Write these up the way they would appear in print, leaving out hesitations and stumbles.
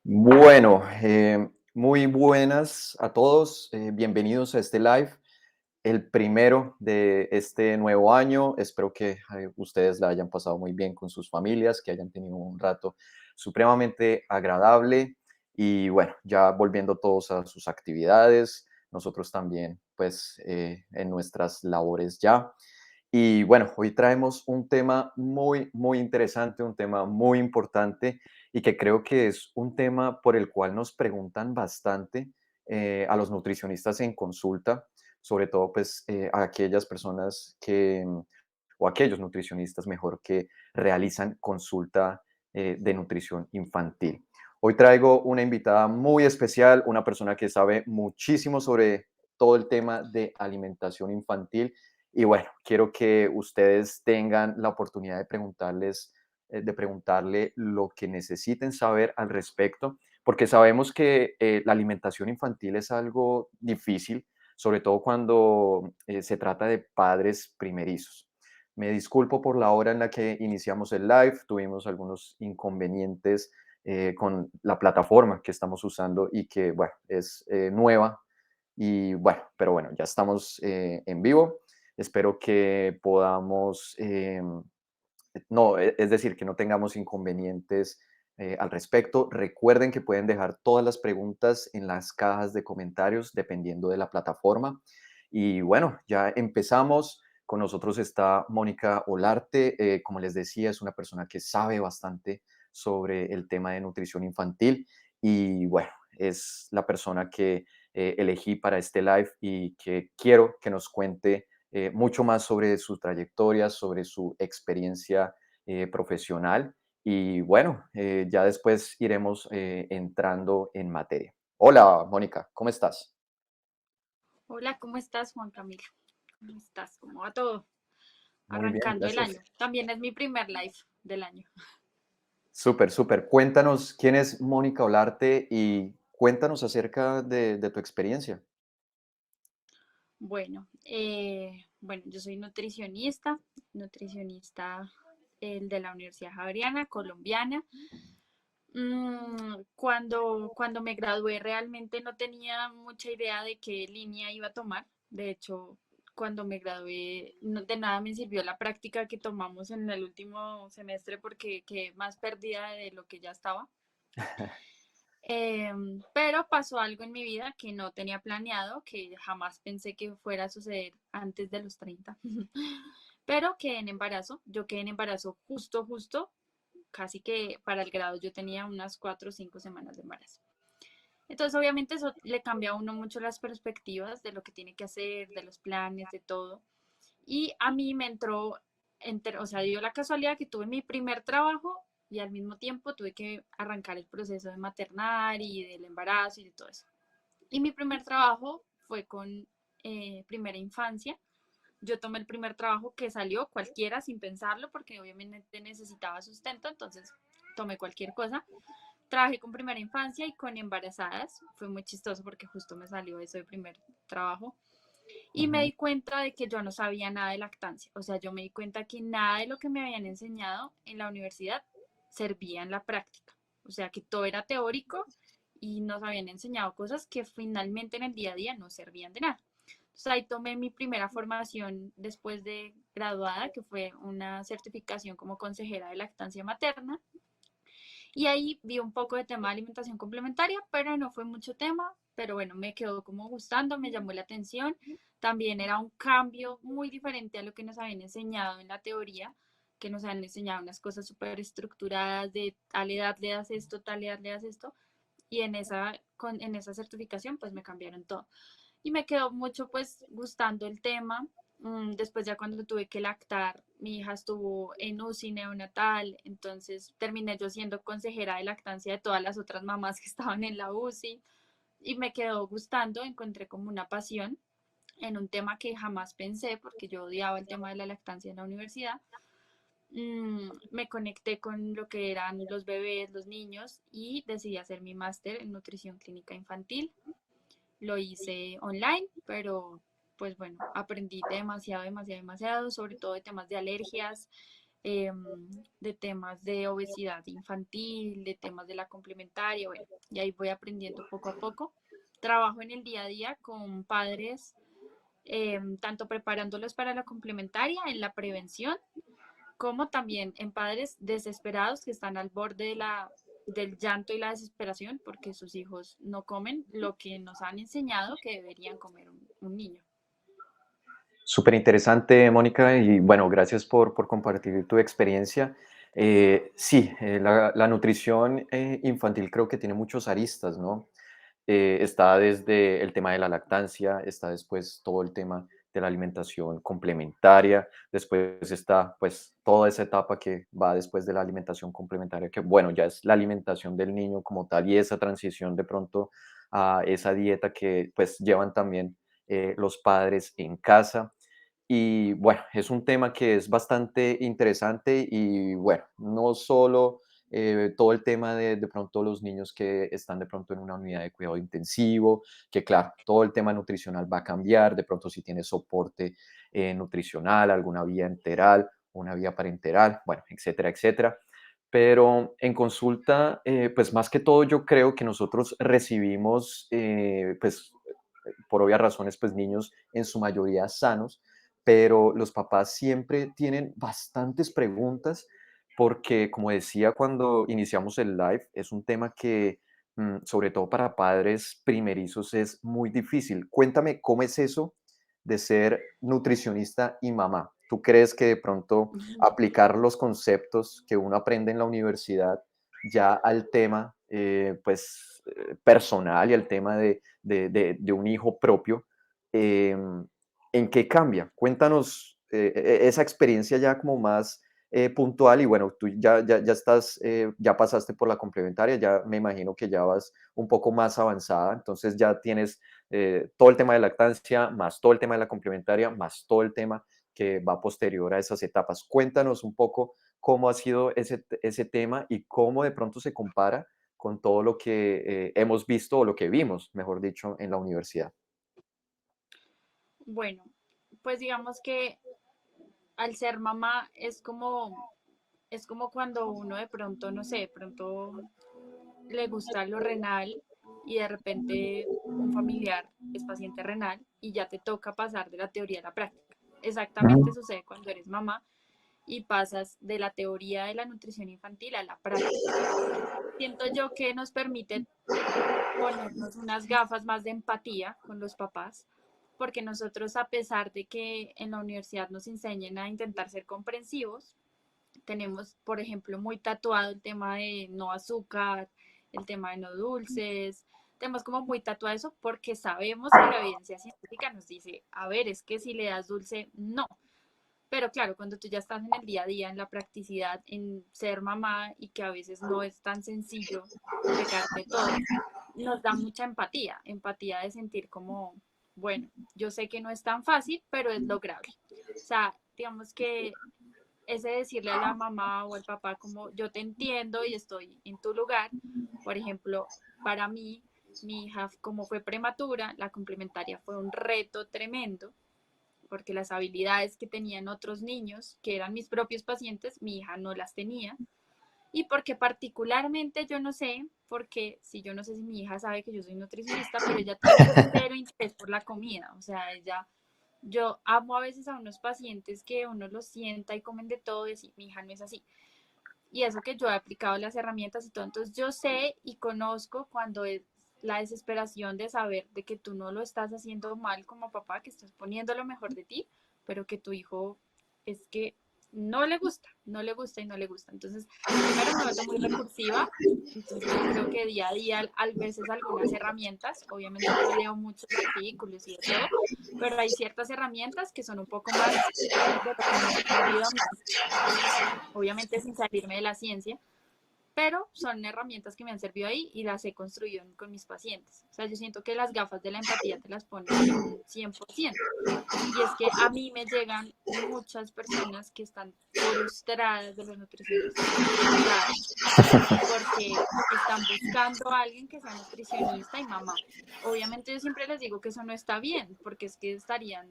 Bueno, muy buenas a todos. Bienvenidos a este live, el primero de este nuevo año. Espero que ustedes la hayan pasado muy bien con sus familias, que hayan tenido un rato supremamente agradable y bueno, ya volviendo todos a sus actividades, nosotros también pues en nuestras labores ya. Y bueno, hoy traemos un tema muy interesante, un tema muy importante y que creo que es un tema por el cual nos preguntan bastante a los nutricionistas en consulta, sobre todo pues a aquellas personas o aquellos nutricionistas mejor que realizan consulta de nutrición infantil. Hoy traigo una invitada muy especial, una persona que sabe muchísimo sobre todo el tema de alimentación infantil y bueno, quiero que ustedes tengan la oportunidad de preguntarle lo que necesiten saber al respecto, porque sabemos que la alimentación infantil es algo difícil, sobre todo cuando se trata de padres primerizos. Me disculpo por la hora en la que iniciamos el live, tuvimos algunos inconvenientes con la plataforma que estamos usando y que, bueno, es nueva y bueno, pero bueno, ya estamos en vivo. Espero que podamos, no, es decir, que no tengamos inconvenientes al respecto. Recuerden que pueden dejar todas las preguntas en las cajas de comentarios dependiendo de la plataforma. Y bueno, ya empezamos. Con nosotros está Mónica Olarte. Como les decía, es una persona que sabe bastante sobre el tema de nutrición infantil y bueno, es la persona que elegí para este live y que quiero que nos cuente mucho más sobre su trayectoria, sobre su experiencia profesional. Y bueno, ya después iremos entrando en materia. Hola, Mónica, ¿cómo estás? Hola, ¿cómo estás, Juan Camilo? ¿Cómo estás? ¿Cómo va todo? Muy bien, Arrancando el gracias. año. También es mi primer live del año. Súper, súper. Cuéntanos quién es Mónica Olarte y cuéntanos acerca de tu experiencia. Bueno, yo soy nutricionista el de la Universidad Javeriana, colombiana. Cuando me gradué realmente no tenía mucha idea de qué línea iba a tomar. De hecho, cuando me gradué, de nada me sirvió la práctica que tomamos en el último semestre porque quedé más perdida de lo que ya estaba. Pero pasó algo en mi vida que no tenía planeado, que jamás pensé que fuera a suceder antes de los 30. Pero quedé en embarazo. Yo quedé en embarazo justo, casi que para el grado yo tenía unas 4 o 5 semanas de embarazo. Entonces, obviamente, eso le cambia a uno mucho las perspectivas de lo que tiene que hacer, de los planes, de todo. Y a mí me entró, o sea, dio la casualidad que tuve mi primer trabajo y al mismo tiempo tuve que arrancar el proceso de maternar y del embarazo y de todo eso. Y mi primer trabajo fue con primera infancia. Yo tomé el primer trabajo que salió, cualquiera, sin pensarlo, porque obviamente necesitaba sustento, entonces tomé cualquier cosa. Trabajé con primera infancia y con embarazadas. Fue muy chistoso porque justo me salió eso de primer trabajo. Y me Ujú. di cuenta de que yo no sabía nada de lactancia. O sea, yo me di cuenta que nada de lo que me habían enseñado en la universidad servía en la práctica. O sea, que todo era teórico y nos habían enseñado cosas que finalmente en el día a día no servían de nada. Entonces ahí tomé mi primera formación después de graduada, que fue una certificación como consejera de lactancia materna. Y ahí vi un poco de tema de alimentación complementaria, pero no fue mucho tema, pero bueno, me quedó como gustando, me llamó la atención. También era un cambio muy diferente a lo que nos habían enseñado en la teoría, que nos habían enseñado unas cosas súper estructuradas de tal edad le das esto, tal edad le das esto, y en esa certificación pues me cambiaron todo y me quedó mucho pues gustando el tema. Después ya cuando tuve que lactar, mi hija estuvo en UCI neonatal, entonces terminé yo siendo consejera de lactancia de todas las otras mamás que estaban en la UCI y me quedó gustando, encontré como una pasión en un tema que jamás pensé porque yo odiaba el tema de la lactancia en la universidad. Me conecté con lo que eran los bebés, los niños y decidí hacer mi máster en nutrición clínica infantil. Lo hice online, pero pues bueno, aprendí demasiado, sobre todo de temas de alergias, de temas de obesidad infantil, de temas de la complementaria, bueno, y ahí voy aprendiendo poco a poco. Trabajo en el día a día con padres, tanto preparándolos para la complementaria, en la prevención, como también en padres desesperados que están al borde del llanto y la desesperación porque sus hijos no comen lo que nos han enseñado que deberían comer un niño. Súper interesante, Mónica, y bueno, gracias por compartir tu experiencia. Sí, la nutrición infantil creo que tiene muchos aristas, ¿no? Está desde el tema de la lactancia, está después todo el tema de la alimentación complementaria, después está pues toda esa etapa que va después de la alimentación complementaria, que bueno, ya es la alimentación del niño como tal y esa transición de pronto a esa dieta que pues llevan también los padres en casa. Y bueno, es un tema que es bastante interesante y bueno, no solo todo el tema de pronto los niños que están de pronto en una unidad de cuidado intensivo, que claro, todo el tema nutricional va a cambiar, de pronto si tienes soporte nutricional, alguna vía enteral, una vía parenteral, bueno, etcétera, etcétera. Pero en consulta, pues más que todo yo creo que nosotros recibimos, pues por obvias razones, pues niños en su mayoría sanos, pero los papás siempre tienen bastantes preguntas porque, como decía cuando iniciamos el live, es un tema que, sobre todo para padres primerizos, es muy difícil. Cuéntame, ¿cómo es eso de ser nutricionista y mamá? ¿Tú crees que de pronto aplicar los conceptos que uno aprende en la universidad ya al tema, pues, personal y al tema de un hijo propio, ¿en qué cambia? Cuéntanos esa experiencia ya como más puntual y bueno, tú ya estás, ya pasaste por la complementaria, ya me imagino que ya vas un poco más avanzada, entonces ya tienes todo el tema de lactancia, más todo el tema de la complementaria, más todo el tema que va posterior a esas etapas. Cuéntanos un poco cómo ha sido ese tema y cómo de pronto se compara con todo lo que hemos visto o lo que vimos, mejor dicho, en la universidad. Bueno, pues digamos que al ser mamá es como cuando uno de pronto, no sé, de pronto le gusta lo renal y de repente un familiar es paciente renal y ya te toca pasar de la teoría a la práctica. Exactamente Ujú. sucede cuando eres mamá y pasas de la teoría de la nutrición infantil a la práctica. Siento yo que nos permite ponernos unas gafas más de empatía con los papás, porque nosotros, a pesar de que en la universidad nos enseñen a intentar ser comprensivos, tenemos, por ejemplo, muy tatuado el tema de no azúcar, el tema de no dulces, tenemos como muy tatuado eso porque sabemos que la evidencia científica nos dice, a ver, es que si le das dulce, no. Pero claro, cuando tú ya estás en el día a día, en la practicidad, en ser mamá y que a veces no es tan sencillo pegarte todo, nos da mucha empatía, empatía de sentir como, bueno, yo sé que no es tan fácil, pero es lograble. O sea, digamos que ese decirle a la mamá o al papá como yo te entiendo y estoy en tu lugar, por ejemplo, para mí, mi hija como fue prematura, la complementaria fue un reto tremendo porque las habilidades que tenían otros niños, que eran mis propios pacientes, mi hija no las tenía. Y porque particularmente yo no sé, porque si yo no sé si mi hija sabe que yo soy nutricionista, pero ella tiene cero interés por la comida. O sea, ella, yo amo a veces a unos pacientes que uno los sienta y comen de todo y así, mi hija no es así. Y eso que yo he aplicado las herramientas y todo, entonces yo sé y conozco cuando es la desesperación de saber de que tú no lo estás haciendo mal como papá, que estás poniendo lo mejor de ti, pero que tu hijo es que no le gusta, no le gusta y no le gusta. Entonces, primero me vuelvo muy recursiva, entonces yo creo que día a día, a veces algunas herramientas, obviamente yo leo muchos artículos y de todo, pero hay ciertas herramientas que son un poco más de lo que me ha servido a mí, obviamente sin salirme de la ciencia, pero son herramientas que me han servido ahí y las he construido con mis pacientes. O sea, yo siento que las gafas de la empatía te las pones en un 100%. Y es que a mí me llegan muchas personas que están frustradas de los nutricionistas, frustradas, porque están buscando a alguien que sea nutricionista y mamá. Obviamente yo siempre les digo que eso no está bien, porque es que estarían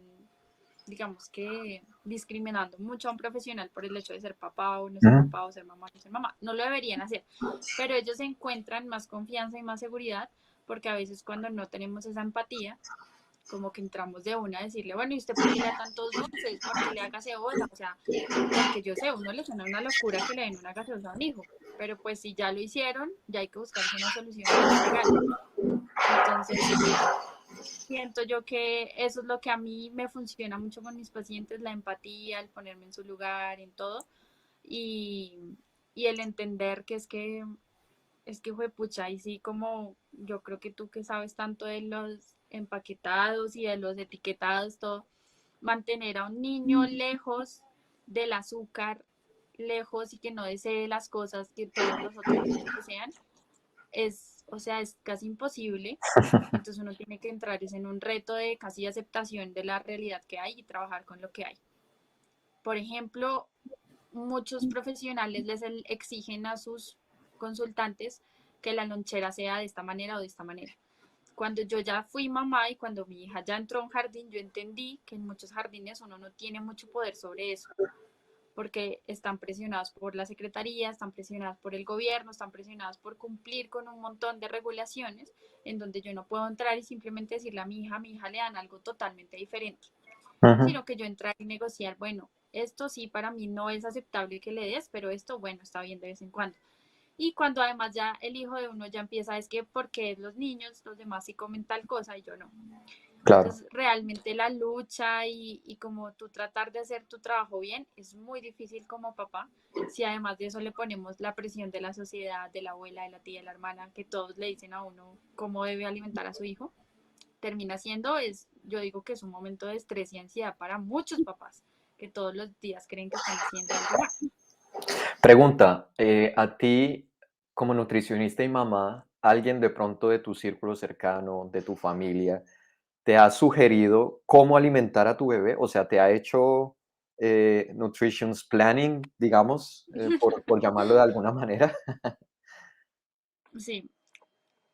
digamos que discriminando mucho a un profesional por el hecho de ser papá o no ser Ujú. papá o ser mamá o no ser mamá. No lo deberían hacer, pero ellos encuentran más confianza y más seguridad porque a veces cuando no tenemos esa empatía, como que entramos de una a decirle, bueno, ¿y usted por qué le da tantos dulces? ¿Por qué le da gaseosa? O sea, porque yo sé, uno le suena una locura que le den una gaseosa a un hijo, pero pues si ya lo hicieron, ya hay que buscarse una solución legal. Entonces, siento yo que eso es lo que a mí me funciona mucho con mis pacientes, la empatía, el ponerme en su lugar, en todo, y, y el entender que fue pucha, y sí, como yo creo que tú que sabes tanto de los empaquetados y de los etiquetados, todo, mantener a un niño lejos del azúcar, lejos y que no desee las cosas que todos los otros niños desean, o sea, es casi imposible. Entonces uno tiene que entrar en un reto de casi aceptación de la realidad que hay y trabajar con lo que hay. Por ejemplo, muchos profesionales les exigen a sus consultantes que la lonchera sea de esta manera o de esta manera. Cuando yo ya fui mamá y cuando mi hija ya entró a un jardín, yo entendí que en muchos jardines uno no tiene mucho poder sobre eso, porque están presionados por la secretaría, están presionados por el gobierno, están presionados por cumplir con un montón de regulaciones en donde yo no puedo entrar y simplemente decirle a mi hija le dan algo totalmente diferente, Ujú. sino que yo entrar y negociar, bueno, esto sí para mí no es aceptable que le des, pero esto, bueno, está bien de vez en cuando. Y cuando además ya el hijo de uno ya empieza, es que porque los niños, los demás sí comen tal cosa y yo no. Claro. Entonces, realmente la lucha y como tú tratar de hacer tu trabajo bien es muy difícil como papá. Si además de eso le ponemos la presión de la sociedad, de la abuela, de la tía, de la hermana, que todos le dicen a uno cómo debe alimentar a su hijo, termina siendo, yo digo que es un momento de estrés y ansiedad para muchos papás, que todos los días creen que están haciendo algo mal. Pregunta, a ti como nutricionista y mamá, alguien de pronto de tu círculo cercano, de tu familia, ¿te ha sugerido cómo alimentar a tu bebé? O sea, ¿te ha hecho nutrition planning, digamos, por llamarlo de alguna manera? Sí,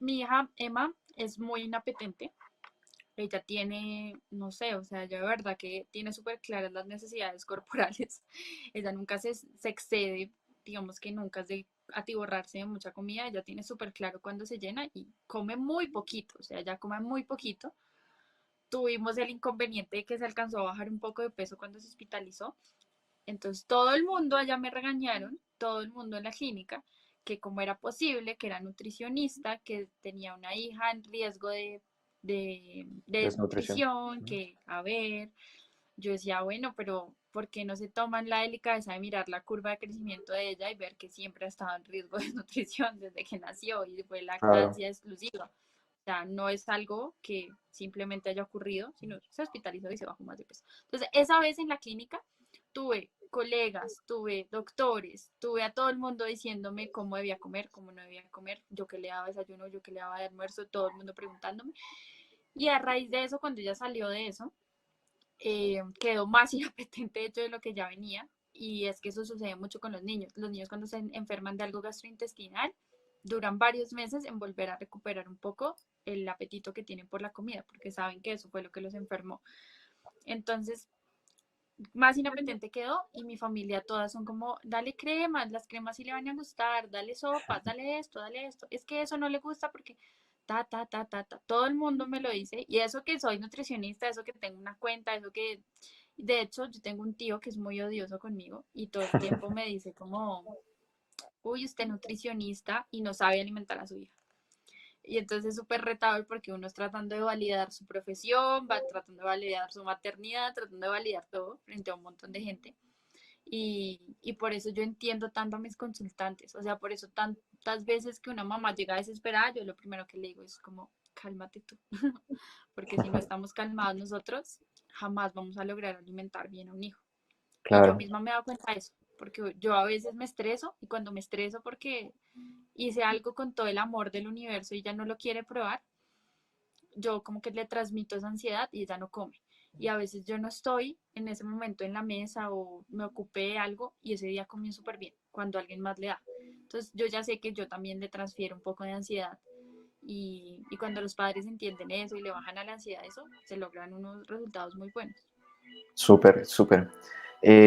mi hija Emma es muy inapetente. Ella tiene, no sé, o sea, yo de verdad que tiene súper claras las necesidades corporales. Ella nunca se excede, digamos que nunca es de atiborrarse de mucha comida. Ella tiene súper claro cuando se llena y come muy poquito, o sea, ella come muy poquito. Tuvimos el inconveniente de que se alcanzó a bajar un poco de peso cuando se hospitalizó. Entonces todo el mundo allá me regañaron, todo el mundo en la clínica, que cómo era posible, que era nutricionista, que tenía una hija en riesgo de Desnutrición. desnutrición, que a ver, yo decía, bueno, pero ¿por qué no se toman la delicadeza de mirar la curva de crecimiento de ella y ver que siempre ha estado en riesgo de desnutrición desde que nació y fue Claro, lactancia exclusiva? O sea, no es algo que simplemente haya ocurrido, sino se hospitalizó y se bajó más de peso. Entonces, esa vez en la clínica tuve colegas, tuve doctores, tuve a todo el mundo diciéndome cómo debía comer, cómo no debía comer, yo que le daba desayuno, yo que le daba de almuerzo, todo el mundo preguntándome. Y a raíz de eso, cuando ella salió de eso, quedó más inapetente de hecho de lo que ya venía. Y es que eso sucede mucho con los niños. Los niños cuando se enferman de algo gastrointestinal duran varios meses en volver a recuperar un poco el apetito que tienen por la comida, porque saben que eso fue lo que los enfermó. Entonces, más inapetente quedó y mi familia todas son como, dale cremas, las cremas sí le van a gustar, dale sopas, dale esto, dale esto. Es que eso no le gusta porque todo el mundo me lo dice y eso que soy nutricionista, eso que tengo una cuenta, eso que, de hecho, yo tengo un tío que es muy odioso conmigo y todo el tiempo me dice como, uy, usted es nutricionista y no sabe alimentar a su hija. Y entonces es súper retador porque uno es tratando de validar su profesión, va tratando de validar su maternidad, tratando de validar todo frente a un montón de gente. Y por eso yo entiendo tanto a mis consultantes. O sea, por eso tantas veces que una mamá llega desesperada, yo lo primero que le digo es como, cálmate tú. Porque si no estamos calmados nosotros, jamás vamos a lograr alimentar bien a un hijo. Y yo claro. misma me he dado cuenta de eso, porque yo a veces me estreso y cuando me estreso porque hice algo con todo el amor del universo y ya no lo quiere probar, yo como que le transmito esa ansiedad y ella no come. Y a veces yo no estoy en ese momento en la mesa o me ocupé de algo y ese día comió súper bien cuando alguien más le da. Entonces yo ya sé que yo también le transfiero un poco de ansiedad y cuando los padres entienden eso y le bajan a la ansiedad, eso, se logran unos resultados muy buenos. Súper, súper.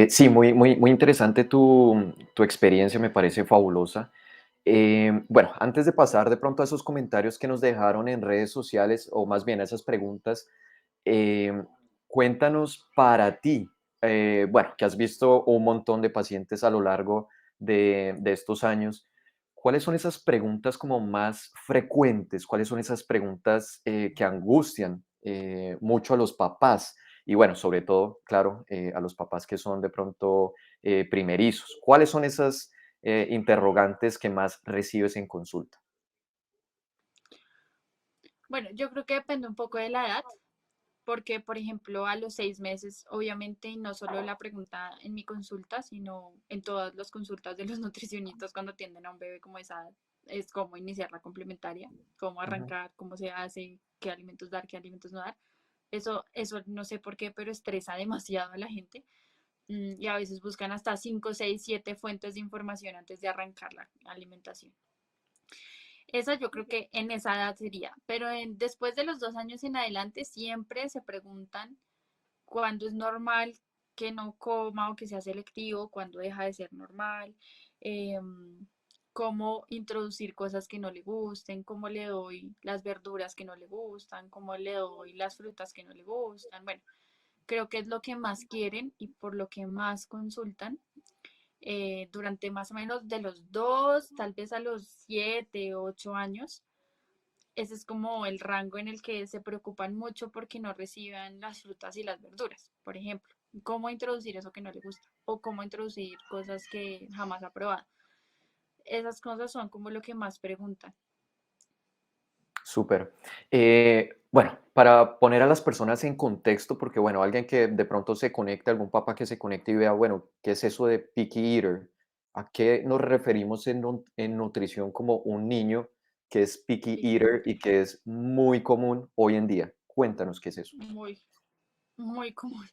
Sí, muy interesante tu experiencia, me parece fabulosa. Bueno, antes de pasar de pronto a esos comentarios que nos dejaron en redes sociales, o más bien a esas preguntas, em, cuéntanos para ti, bueno, que has visto un montón de pacientes a lo largo de estos años, ¿cuáles son esas preguntas como más frecuentes? ¿Cuáles son esas preguntas que angustian mucho a los papás? Y bueno, sobre todo, claro, a los papás que son de pronto primerizos. ¿Cuáles son esas interrogantes que más recibes en consulta? Bueno, yo creo que depende un poco de la edad, porque, por ejemplo, a los 6 meses, obviamente, y no solo la pregunta en mi consulta, sino en todas las consultas de los nutricionistas cuando atienden a un bebé como esa edad, es cómo iniciar la complementaria, cómo Ujú. arrancar, cómo se hace, qué alimentos dar, qué alimentos no dar. Eso no sé por qué, pero estresa demasiado a la gente. Y a veces buscan hasta 5, 6, 7 fuentes de información antes de arrancar la alimentación. Esa yo creo que en esa edad sería, pero después de los 2 años en adelante siempre se preguntan cuándo es normal que no coma o que sea selectivo, cuándo deja de ser normal, cómo introducir cosas que no le gusten, cómo le doy las verduras que no le gustan, cómo le doy las frutas que no le gustan. Bueno, creo que es lo que más quieren y por lo que más consultan durante más o menos de los 2, tal vez a los 7, 8 años. Ese es como el rango en el que se preocupan mucho porque no reciban las frutas y las verduras, por ejemplo. Cómo introducir eso que no le gusta o cómo introducir cosas que jamás ha probado. Esas cosas son como lo que más preguntan. Súper. Bueno, para poner a las personas en contexto, porque bueno, alguien que de pronto se conecte, algún papá que se conecte y vea, bueno, ¿qué es eso de picky eater? ¿A qué nos referimos en nutrición como un niño que es picky eater Piquito. y que es muy común hoy en día? Cuéntanos qué es eso. Muy, muy común.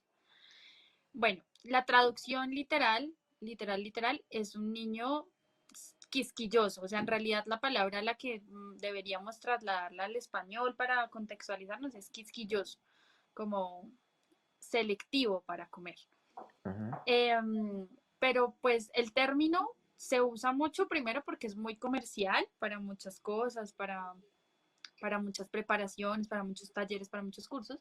Bueno, la traducción literal, es un niño quisquilloso. O sea, en realidad la palabra a la que deberíamos trasladarla al español para contextualizarnos es quisquilloso, como selectivo para comer. Ujú, Pero pues el término se usa mucho primero porque es muy comercial para muchas cosas, para muchas preparaciones, para muchos talleres, para muchos cursos.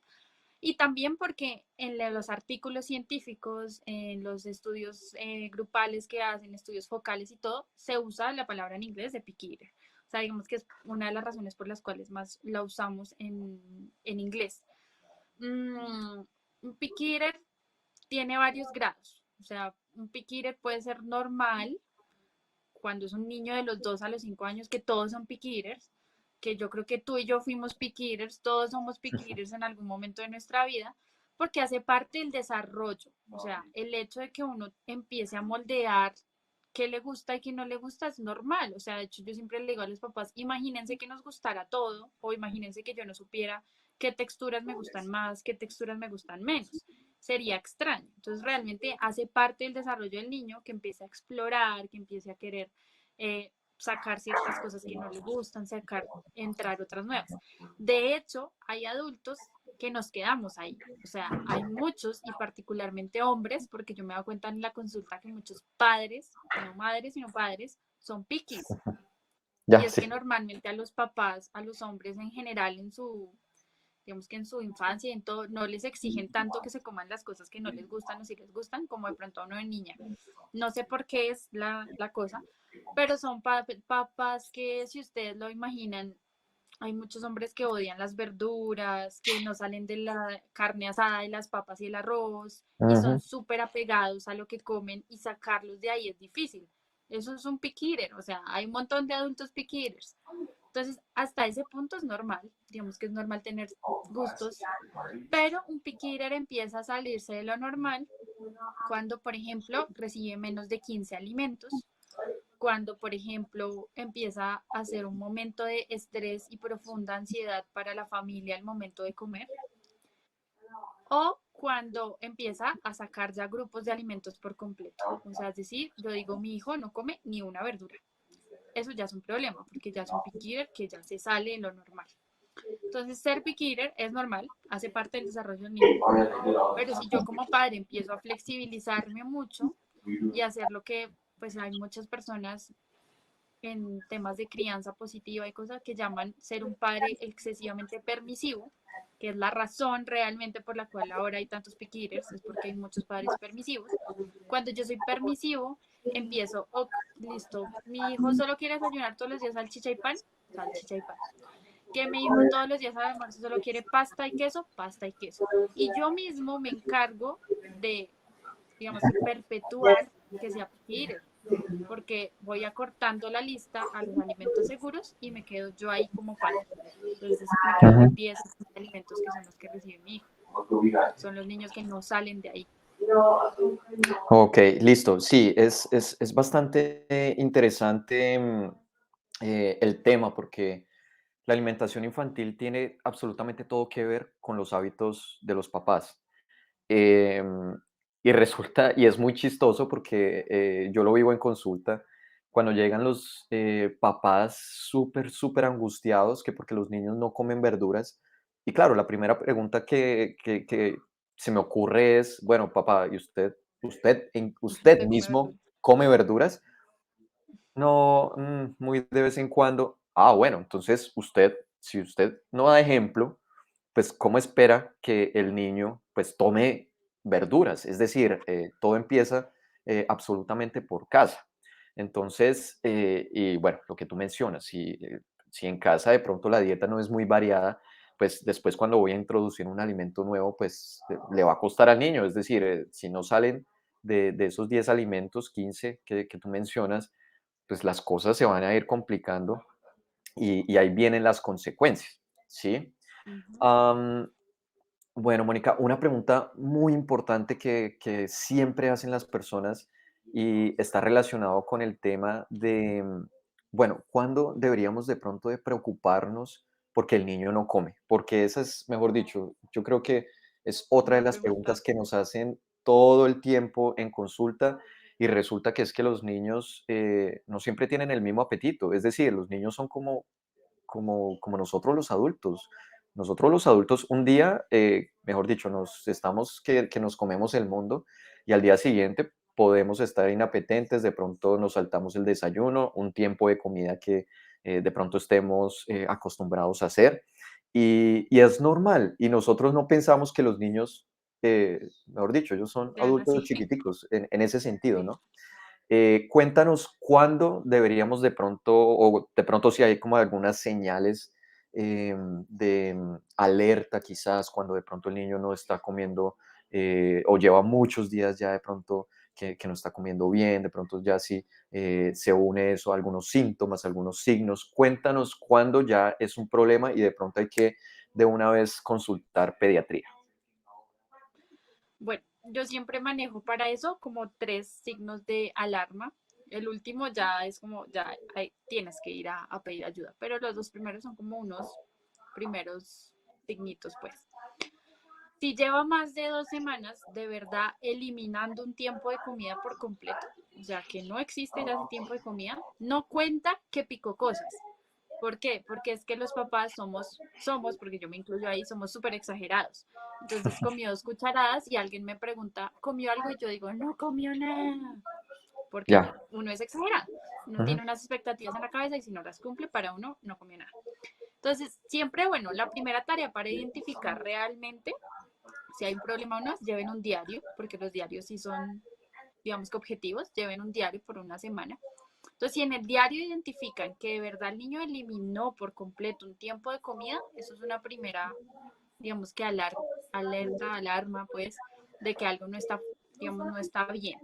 Y también porque en los artículos científicos, en los estudios grupales que hacen, estudios focales y todo, se usa la palabra en inglés de picky eater. O sea, digamos que es una de las razones por las cuales más la usamos en inglés. Mm, un picky eater tiene varios grados. O sea, un picky eater puede ser normal cuando es un niño de los 2 a los 5 años, que todos son picky eaters, que yo creo que tú y yo fuimos picky eaters, todos somos picky eaters en algún momento de nuestra vida, porque hace parte del desarrollo. O sea, el hecho de que uno empiece a moldear qué le gusta y qué no le gusta es normal. O sea, de hecho yo siempre le digo a los papás, imagínense que nos gustara todo o imagínense que yo no supiera qué texturas me gustan más, qué texturas me gustan menos. Sería extraño. Entonces realmente hace parte del desarrollo del niño que empiece a explorar, que empiece a querer sacar ciertas cosas que no le gustan, entrar otras nuevas. De hecho, hay adultos que nos quedamos ahí. O sea, hay muchos y particularmente hombres, porque yo me he dado cuenta en la consulta que muchos padres, no madres, sino padres, son piquis. Y ya, es que sí. normalmente a los papás, a los hombres en general, digamos que en su infancia y en todo, no les exigen tanto que se coman las cosas que no les gustan o si les gustan, como de pronto a uno de niña. No sé por qué es la cosa, pero son papás que, si ustedes lo imaginan, hay muchos hombres que odian las verduras, que no salen de la carne asada, de las papas y el arroz, y son Ujú. súper apegados a lo que comen y sacarlos de ahí es difícil. Eso es un picky eater, o sea, hay un montón de adultos picky eaters. Entonces, hasta ese punto es normal, digamos que es normal tener gustos, pero un picky eater empieza a salirse de lo normal cuando, por ejemplo, recibe menos de 15 alimentos, cuando, por ejemplo, empieza a ser un momento de estrés y profunda ansiedad para la familia al momento de comer, o cuando empieza a sacar ya grupos de alimentos por completo. O sea, es decir, yo digo, mi hijo no come ni una verdura. Eso ya es un problema, porque ya es un picky eater que ya se sale de lo normal. Entonces, ser picky eater es normal, hace parte del desarrollo del niño, pero si yo como padre empiezo a flexibilizarme mucho y hacer lo que, pues hay muchas personas en temas de crianza positiva y cosas que llaman ser un padre excesivamente permisivo, que es la razón realmente por la cual ahora hay tantos picky eaters, es porque hay muchos padres permisivos. Cuando yo soy permisivo, empiezo, ok, listo, mi hijo solo quiere desayunar todos los días salchicha y pan. Que mi hijo todos los días al almuerzo solo quiere pasta y queso. Y yo mismo me encargo de, digamos, de perpetuar que sea picky eater, porque voy acortando la lista a los alimentos seguros y me quedo yo ahí como padre. Entonces me quedo Ujú. con 10 alimentos que son los que recibe mi hijo. Son los niños que no salen de ahí. Ok, listo. Sí, es bastante interesante el tema porque la alimentación infantil tiene absolutamente todo que ver con los hábitos de los papás. Em, y resulta, y es muy chistoso porque yo lo vivo en consulta, cuando llegan los papás súper angustiados que porque los niños no comen verduras. Y claro, la primera pregunta que se me ocurre es, bueno, papá, ¿y usted Se come mismo verdura. come verduras? No, muy de vez en cuando. Ah, bueno, entonces usted, si usted no da ejemplo, pues ¿cómo espera que el niño pues tome verduras? Es decir, todo empieza absolutamente por casa. Entonces, y bueno, lo que tú mencionas, si en casa de pronto la dieta no es muy variada, pues después cuando voy a introducir un alimento nuevo, pues le va a costar al niño. Es decir, si no salen de esos 10 alimentos, 15 que tú mencionas, pues las cosas se van a ir complicando y ahí vienen las consecuencias, ¿sí? Ujú. Am, bueno, Mónica, una pregunta muy importante que siempre hacen las personas y está relacionado con el tema de, bueno, ¿cuándo deberíamos de pronto de preocuparnos porque el niño no come? Porque esa es, mejor dicho, yo creo que es otra de Una las pregunta. preguntas que nos hacen todo el tiempo en consulta y resulta que es que los niños no siempre tienen el mismo apetito. Es decir, los niños son como nosotros los adultos. Nosotros los adultos un día, mejor dicho, nos estamos que nos comemos el mundo y al día siguiente podemos estar inapetentes, de pronto nos saltamos el desayuno, un tiempo de comida que de pronto estemos acostumbrados a hacer y es normal y nosotros no pensamos que los niños, mejor dicho, ellos son Sean adultos así. chiquiticos en ese sentido, Sí. ¿no? Cuéntanos cuándo deberíamos de pronto, o de pronto si hay como algunas señales de alerta quizás, cuando de pronto el niño no está comiendo o lleva muchos días ya de pronto que no está comiendo bien, de pronto ya sí se une eso a algunos síntomas, algunos signos. Cuéntanos cuándo ya es un problema y de pronto hay que de una vez consultar pediatría. Bueno, yo siempre manejo para eso como 3 signos de alarma. El último ya es como, ya tienes que ir a pedir ayuda, pero los 2 primeros son como unos primeros signitos, pues. Si lleva más de 2 semanas, de verdad, eliminando un tiempo de comida por completo, o sea, que no existe ya ese tiempo de comida, no cuenta que picó cosas. ¿Por qué? Porque es que los papás porque yo me incluyo ahí, somos súper exagerados. Entonces comió 2 cucharadas y alguien me pregunta, ¿comió algo? Y yo digo, no comió nada. Porque Ya. uno es exagerado. Uno Ujú. tiene unas expectativas en la cabeza y si no las cumple, para uno no comió nada. Entonces, siempre, bueno, la primera tarea para identificar realmente si hay un problema o no, lleven un diario, porque los diarios sí son, digamos que objetivos, lleven un diario por una semana. Entonces, si en el diario identifican que de verdad el niño eliminó por completo un tiempo de comida, eso es una primera, digamos que alerta, alarma, pues, de que algo no está, digamos, no está bien.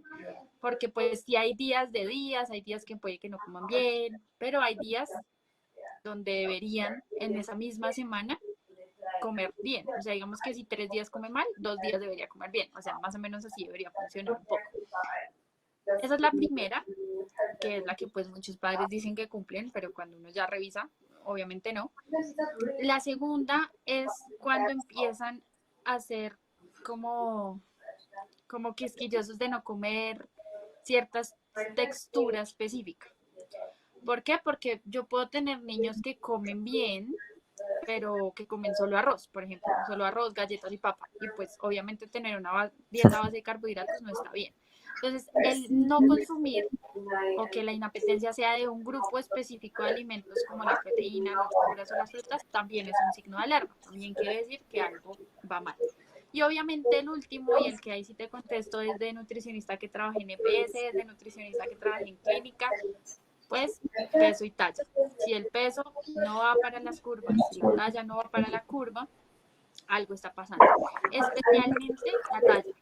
Porque pues si hay días de días, hay días que puede que no coman bien, pero hay días donde deberían en esa misma semana comer bien. O sea, digamos que si 3 días come mal, 2 días debería comer bien. O sea, más o menos así debería funcionar un poco. Esa es la primera, que es la que pues muchos padres dicen que cumplen, pero cuando uno ya revisa, obviamente no. La segunda es cuando empiezan a ser como, como quisquillosos de no comer ciertas texturas específicas. ¿Por qué? Porque yo puedo tener niños que comen bien, pero que comen solo arroz, por ejemplo, solo arroz, galletas y papa. Y pues obviamente tener una dieta base de carbohidratos no está bien. Entonces, el no consumir o que la inapetencia sea de un grupo específico de alimentos como la proteína, las verduras o las frutas, también es un signo de alarma. También quiere decir que algo va mal. Y obviamente el último, y el que ahí sí te contesto, es de nutricionista que trabajé en EPS, es de nutricionista que trabajé en clínica, pues peso y talla. Si el peso no va para las curvas, si la talla no va para la curva, algo está pasando. Especialmente la talla.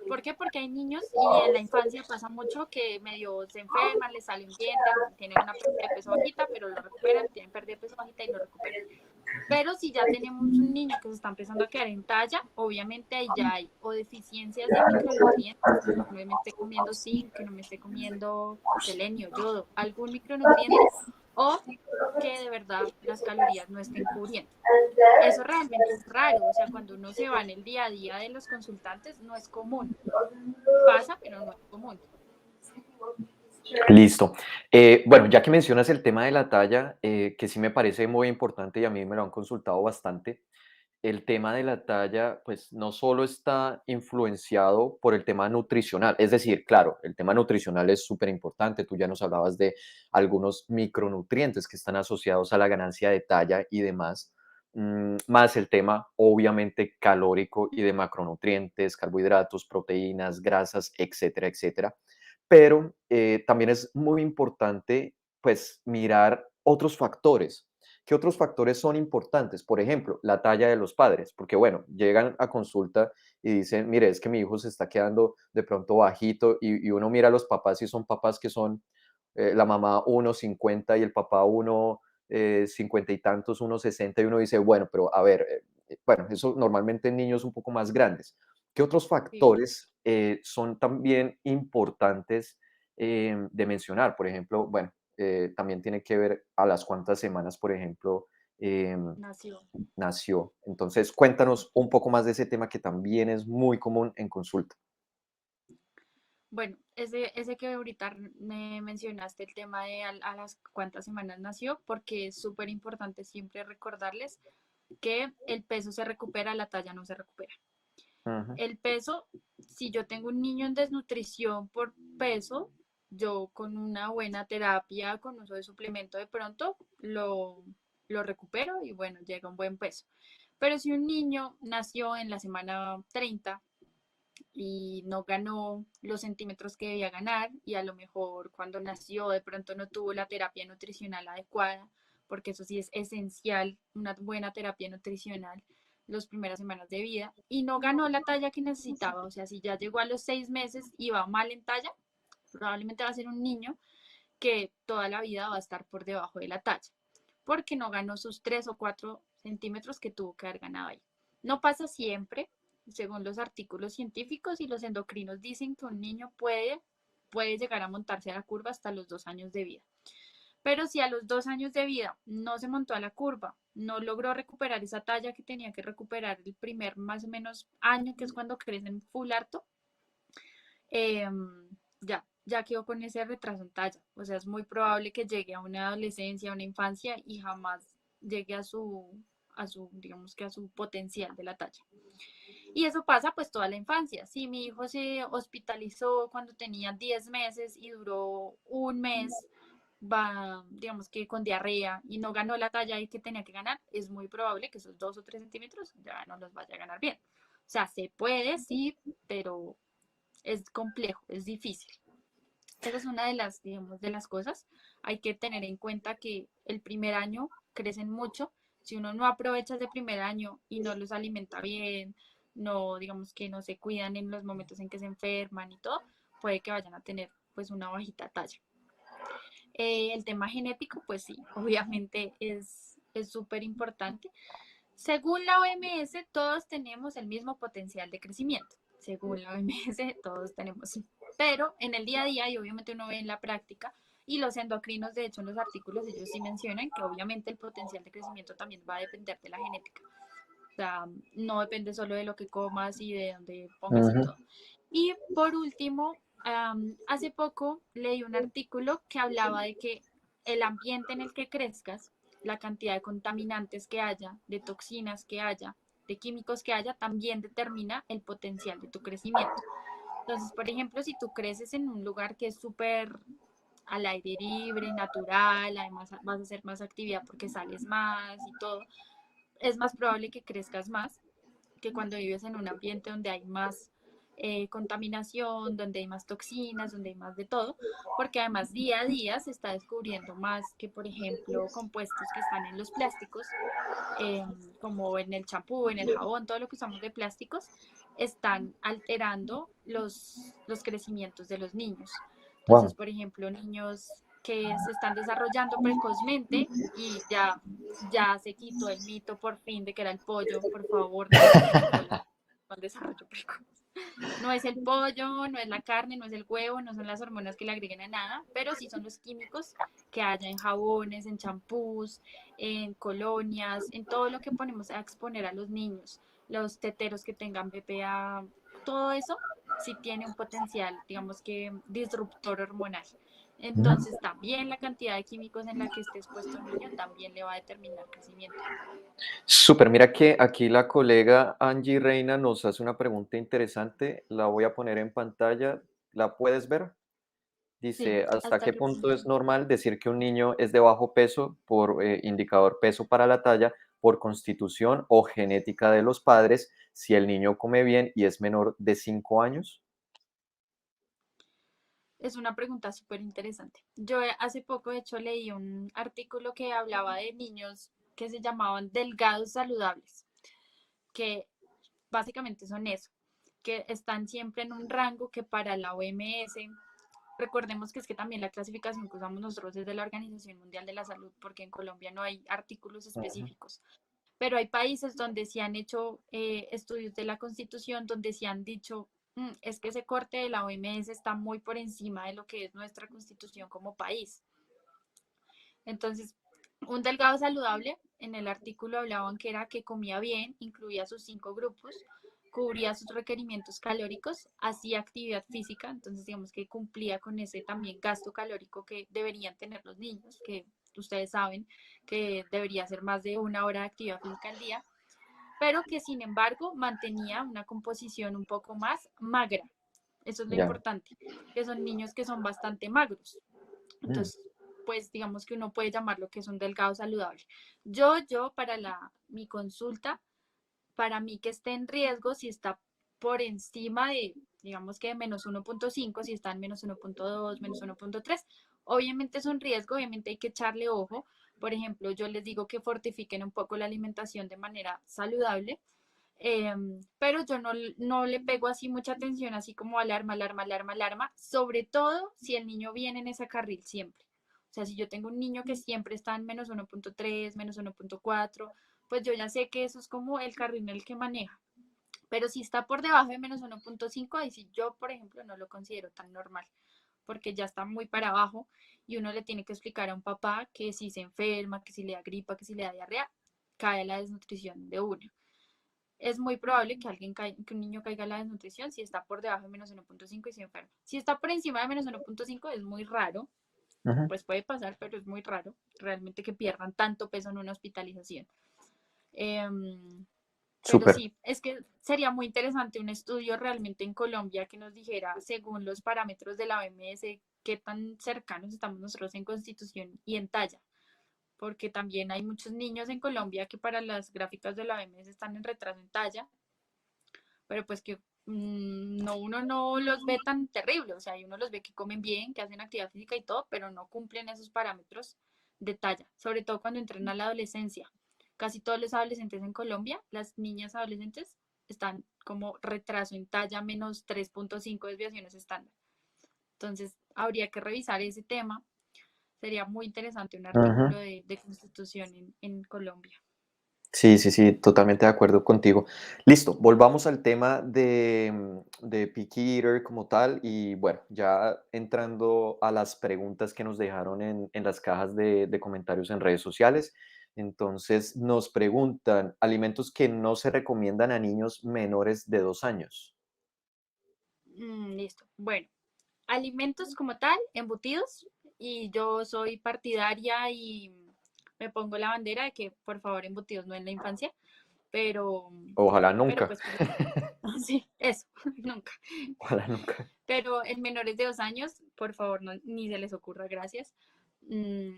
¿Por qué? Porque hay niños y en la infancia pasa mucho que medio se enferman, les sale un diente, tienen una pérdida de peso bajita, pero lo recuperan, tienen pérdida de peso bajita y lo recuperan. Pero si ya tenemos un niño que se está empezando a quedar en talla, obviamente ahí ya hay o deficiencias de micronutrientes, que no me esté comiendo zinc, que no me esté comiendo selenio, yodo, algún micronutriente, o que de verdad las calorías no estén cubriendo. Eso realmente es raro, o sea, cuando uno se va en el día a día de los consultantes, no es común. Pasa, pero no es común. Listo. Bueno, ya que mencionas el tema de la talla, que sí me parece muy importante y a mí me lo han consultado bastante, el tema de la talla, pues no solo está influenciado por el tema nutricional, es decir, claro, el tema nutricional es súper importante, tú ya nos hablabas de algunos micronutrientes que están asociados a la ganancia de talla y demás, más el tema obviamente calórico y de macronutrientes, carbohidratos, proteínas, grasas, etcétera, etcétera. Pero también es muy importante pues mirar otros factores. ¿Qué otros factores son importantes? Por ejemplo, la talla de los padres, porque bueno, llegan a consulta y dicen, mire, es que mi hijo se está quedando de pronto bajito y uno mira a los papás y son papás que son la mamá 1,50 y el papá 1,50 y tantos, 1,60 y uno dice, bueno, pero a ver, bueno, eso normalmente en niños un poco más grandes. ¿Qué otros Sí, factores son también importantes de mencionar? Por ejemplo, bueno, también tiene que ver a las cuántas semanas, por ejemplo, em, nació. nació. Entonces, cuéntanos un poco más de ese tema que también es muy común en consulta. Bueno, ese que ahorita me mencionaste, el tema de a las cuántas semanas nació, porque es súper importante siempre recordarles que el peso se recupera, la talla no se recupera. Ujú, El peso, si yo tengo un niño en desnutrición por peso, yo con una buena terapia, con uso de suplemento de pronto, lo recupero y bueno, llega a un buen peso. Pero si un niño nació en la semana 30 y no ganó los centímetros que debía ganar y a lo mejor cuando nació de pronto no tuvo la terapia nutricional adecuada, porque eso sí es esencial, una buena terapia nutricional las primeras semanas de vida y no ganó la talla que necesitaba, o sea, si ya llegó a los 6 meses y va mal en talla, probablemente va a ser un niño que toda la vida va a estar por debajo de la talla, porque no ganó sus 3 o 4 centímetros que tuvo que haber ganado ahí. No pasa siempre, según los artículos científicos y los endocrinos dicen que un niño puede llegar a montarse a la curva hasta los 2 años de vida. Pero si a los 2 años de vida no se montó a la curva, no logró recuperar esa talla que tenía que recuperar el primer más o menos año, que es cuando crecen full harto, eh, ya quedó con ese retraso en talla. O sea, es muy probable que llegue a una adolescencia, a una infancia y jamás llegue digamos que a su potencial de la talla. Y eso pasa pues toda la infancia. Si mi hijo se hospitalizó cuando tenía 10 meses y duró un mes, va, digamos que con diarrea y no ganó la talla que tenía que ganar, es muy probable que esos 2 o 3 centímetros ya no los vaya a ganar bien. O sea, se puede, sí, pero es complejo, es difícil. Esa es una de las, digamos, de las cosas. Hay que tener en cuenta que el primer año crecen mucho. Si uno no aprovecha ese primer año y no los alimenta bien, no, digamos que no se cuidan en los momentos en que se enferman y todo, puede que vayan a tener pues una bajita talla. El tema genético, pues sí, obviamente es súper importante. Según la OMS, todos tenemos el mismo potencial de crecimiento. Según la OMS, todos tenemos. Pero en el día a día, y obviamente uno ve en la práctica, y los endocrinos, de hecho, en los artículos, ellos sí mencionan que obviamente el potencial de crecimiento también va a depender de la genética. O sea, no depende solo de lo que comas y de dónde pongas y ujú, todo. Y por último, hace poco leí un artículo que hablaba de que el ambiente en el que crezcas la cantidad de contaminantes que haya, de toxinas que haya, de químicos que haya, también determina el potencial de tu crecimiento. Entonces, por ejemplo, si tú creces en un lugar que es súper al aire libre, natural, además vas a hacer más actividad porque sales más y todo, es más probable que crezcas más que cuando vives en un ambiente donde hay más contaminación, donde hay más toxinas, donde hay más de todo, porque además día a día se está descubriendo más que, por ejemplo, compuestos que están en los plásticos, como en el champú, en el jabón, todo lo que usamos de plásticos, están alterando los crecimientos de los niños. Entonces, Wow. por ejemplo, niños que se están desarrollando precozmente y ya se quitó el mito por fin de que era el pollo. Por favor, no le den el pollo con desarrollo precoz. No es el pollo, no es la carne, no es el huevo, no son las hormonas que le agreguen a nada, pero sí son los químicos que haya en jabones, en champús, en colonias, en todo lo que ponemos a exponer a los niños, los teteros que tengan BPA, todo eso sí tiene un potencial, digamos que disruptor hormonal. Entonces también la cantidad de químicos en la que esté expuesto un niño también le va a determinar crecimiento. Súper, mira que aquí la colega Angie Reina nos hace una pregunta interesante, la voy a poner en pantalla, ¿la puedes ver? Sí, Dice, ¿hasta hasta qué qué punto punto. es normal decir que un niño es de bajo peso por indicador peso para la talla, por constitución o genética de los padres, si el niño come bien y es menor de 5 años? Es una pregunta súper interesante. Yo hace poco, de hecho, leí un artículo que hablaba de niños que se llamaban delgados saludables, que básicamente son eso, que están siempre en un rango que para la OMS, recordemos que es que también la clasificación que usamos nosotros es de la Organización Mundial de la Salud, porque en Colombia no hay artículos Ujú. específicos, pero hay países donde se han hecho estudios de la Constitución, donde se han dicho, es que ese corte de la OMS está muy por encima de lo que es nuestra Constitución como país. Entonces, un delgado saludable, en el artículo hablaban que era que comía bien, incluía sus 5 grupos, cubría sus requerimientos calóricos, hacía actividad física, entonces digamos que cumplía con ese también gasto calórico que deberían tener los niños, que ustedes saben que debería ser más de 1 hora de actividad física al día, pero que sin embargo mantenía una composición un poco más magra. Eso es lo Ya. importante, que son niños que son bastante magros. Mm. Entonces, pues digamos que uno puede llamarlo que es un delgado saludable. Para mi consulta, para mí que esté en riesgo, si está por encima de, digamos que de -1.5, si está en -1.2, -1.3, obviamente es un riesgo, obviamente hay que echarle ojo. Por ejemplo, yo les digo que fortifiquen un poco la alimentación de manera saludable, pero yo no le pego así mucha atención, así como alarma, alarma, alarma, alarma, sobre todo si el niño viene en ese carril siempre. O sea, si yo tengo un niño que siempre está en -1.3, -1.4, pues yo ya sé que eso es como el carril en el que maneja. Pero si está por debajo de -1.5, ahí sí yo, por ejemplo, no lo considero tan normal, porque ya está muy para abajo y uno le tiene que explicar a un papá que si se enferma, que si le da gripa, que si le da diarrea, cae la desnutrición de uno. Es muy probable que que un niño caiga en la desnutrición si está por debajo de -1.5 y se enferma. Si está por encima de -1.5 es muy raro, Ujú. pues puede pasar, pero es muy raro realmente que pierdan tanto peso en una hospitalización. Pero Súper. sí, es que sería muy interesante un estudio realmente en Colombia que nos dijera, según los parámetros de la OMS, qué tan cercanos estamos nosotros en constitución y en talla, porque también hay muchos niños en Colombia que para las gráficas de la OMS están en retraso en talla, pero pues que no, uno no los ve tan terrible, o sea, uno los ve que comen bien, que hacen actividad física y todo, pero no cumplen esos parámetros de talla, sobre todo cuando entran a la adolescencia. Casi todos los adolescentes en Colombia, las niñas adolescentes, están como retraso en talla -3.5 desviaciones estándar. Entonces, habría que revisar ese tema. Sería muy interesante un artículo Ujú. de constitución en Colombia. Sí, sí, sí, totalmente de acuerdo contigo. Listo, volvamos al tema de Picky Eater como tal y bueno, ya entrando a las preguntas que nos dejaron en las cajas de comentarios en redes sociales. Entonces nos preguntan, alimentos que no se recomiendan a niños menores de 2 años. Listo. Bueno, alimentos como tal, embutidos, y yo soy partidaria y me pongo la bandera de que por favor embutidos no en la infancia, pero, Ojalá pero nunca. pues por eso, sí, eso, nunca. Ojalá nunca. Pero en menores de 2 años, por favor, no, ni se les ocurra, gracias, mm,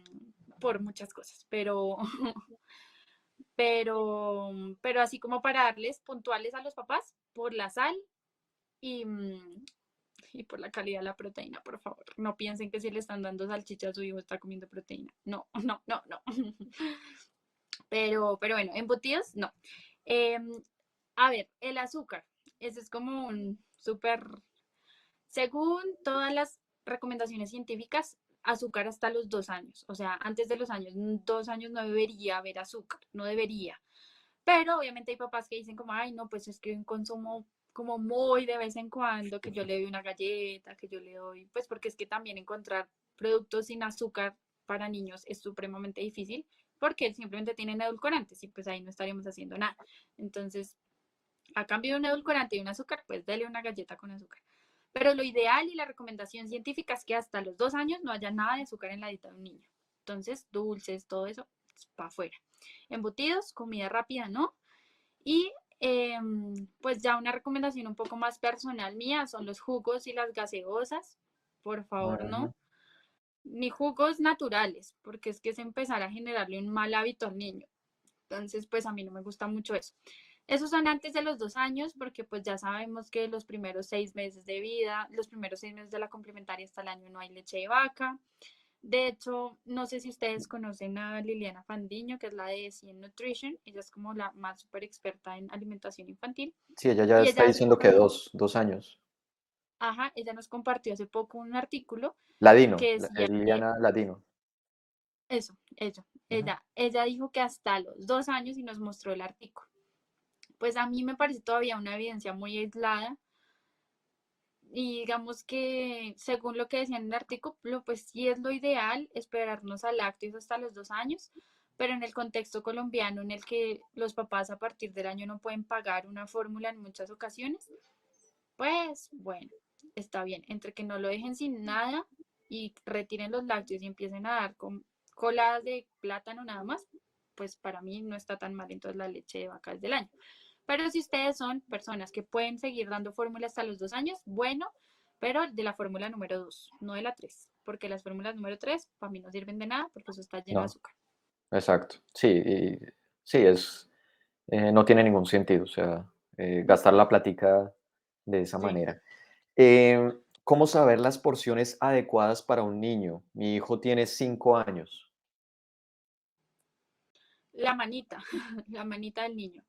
por muchas cosas, pero así como para darles puntuales a los papás, por la sal y, y por la calidad de la proteína, por favor. No piensen que si le están dando salchicha a su hijo está comiendo proteína. No, no, no, no. Pero bueno, embutidos, no. Eh, a ver, el azúcar. Ese es como un súper. Según todas las recomendaciones científicas, azúcar hasta los 2 años. O sea, antes de los 2 años no debería haber azúcar, no debería. Pero obviamente hay papás que dicen como, ay, no, pues es que un consumo como muy de vez en cuando, que yo le doy una galleta, que yo le doy, pues porque es que también encontrar productos sin azúcar para niños es supremamente difícil porque simplemente tienen edulcorantes y pues ahí no estaríamos haciendo nada. Entonces, a cambio de un edulcorante y un azúcar, pues dale una galleta con azúcar. Pero lo ideal y la recomendación científica es que hasta los 2 años no haya nada de azúcar en la dieta de un niño. Entonces, dulces, todo eso, para afuera. Embutidos, comida rápida, ¿no? Y pues ya una recomendación un poco más personal mía son los jugos y las gaseosas. Por favor, Ujú. no. Ni jugos naturales, porque es que es empezar a generarle un mal hábito al niño. Entonces, pues a mí no me gusta mucho eso. Esos son antes de los 2 años, porque pues ya sabemos que los primeros 6 meses de vida, los primeros 6 meses de la complementaria hasta el año no hay leche de vaca. De hecho, no sé si ustedes conocen a Liliana Fandiño, que es la de CN Nutrition. Ella es como la más súper experta en alimentación infantil. Sí, ella ya Y está ella diciendo dijo, que 2 años. ajá, ella nos compartió hace poco un artículo Ladino, que decía que Liliana Ladino. eso, ella, Ujú. ella dijo que hasta los 2 años y nos mostró el artículo. Pues a mí me parece todavía una evidencia muy aislada y digamos que según lo que decía en el artículo, pues sí es lo ideal esperarnos a lácteos hasta los 2 años, pero en el contexto colombiano en el que los papás a partir del año no pueden pagar una fórmula en muchas ocasiones, pues bueno, está bien, entre que no lo dejen sin nada y retiren los lácteos y empiecen a dar con coladas de plátano nada más, pues para mí no está tan mal entonces la leche de vaca es del año. Pero si ustedes son personas que pueden seguir dando fórmula hasta los 2 años, bueno, pero de la fórmula número 2, no de la 3, porque las fórmulas número 3 para mí no sirven de nada porque eso está lleno de No, azúcar. exacto. Sí, sí, no tiene ningún sentido, o sea, gastar la platica de esa Sí, manera. ¿Cómo saber las porciones adecuadas para un niño? Mi hijo tiene 5 años. la manita, la manita del niño.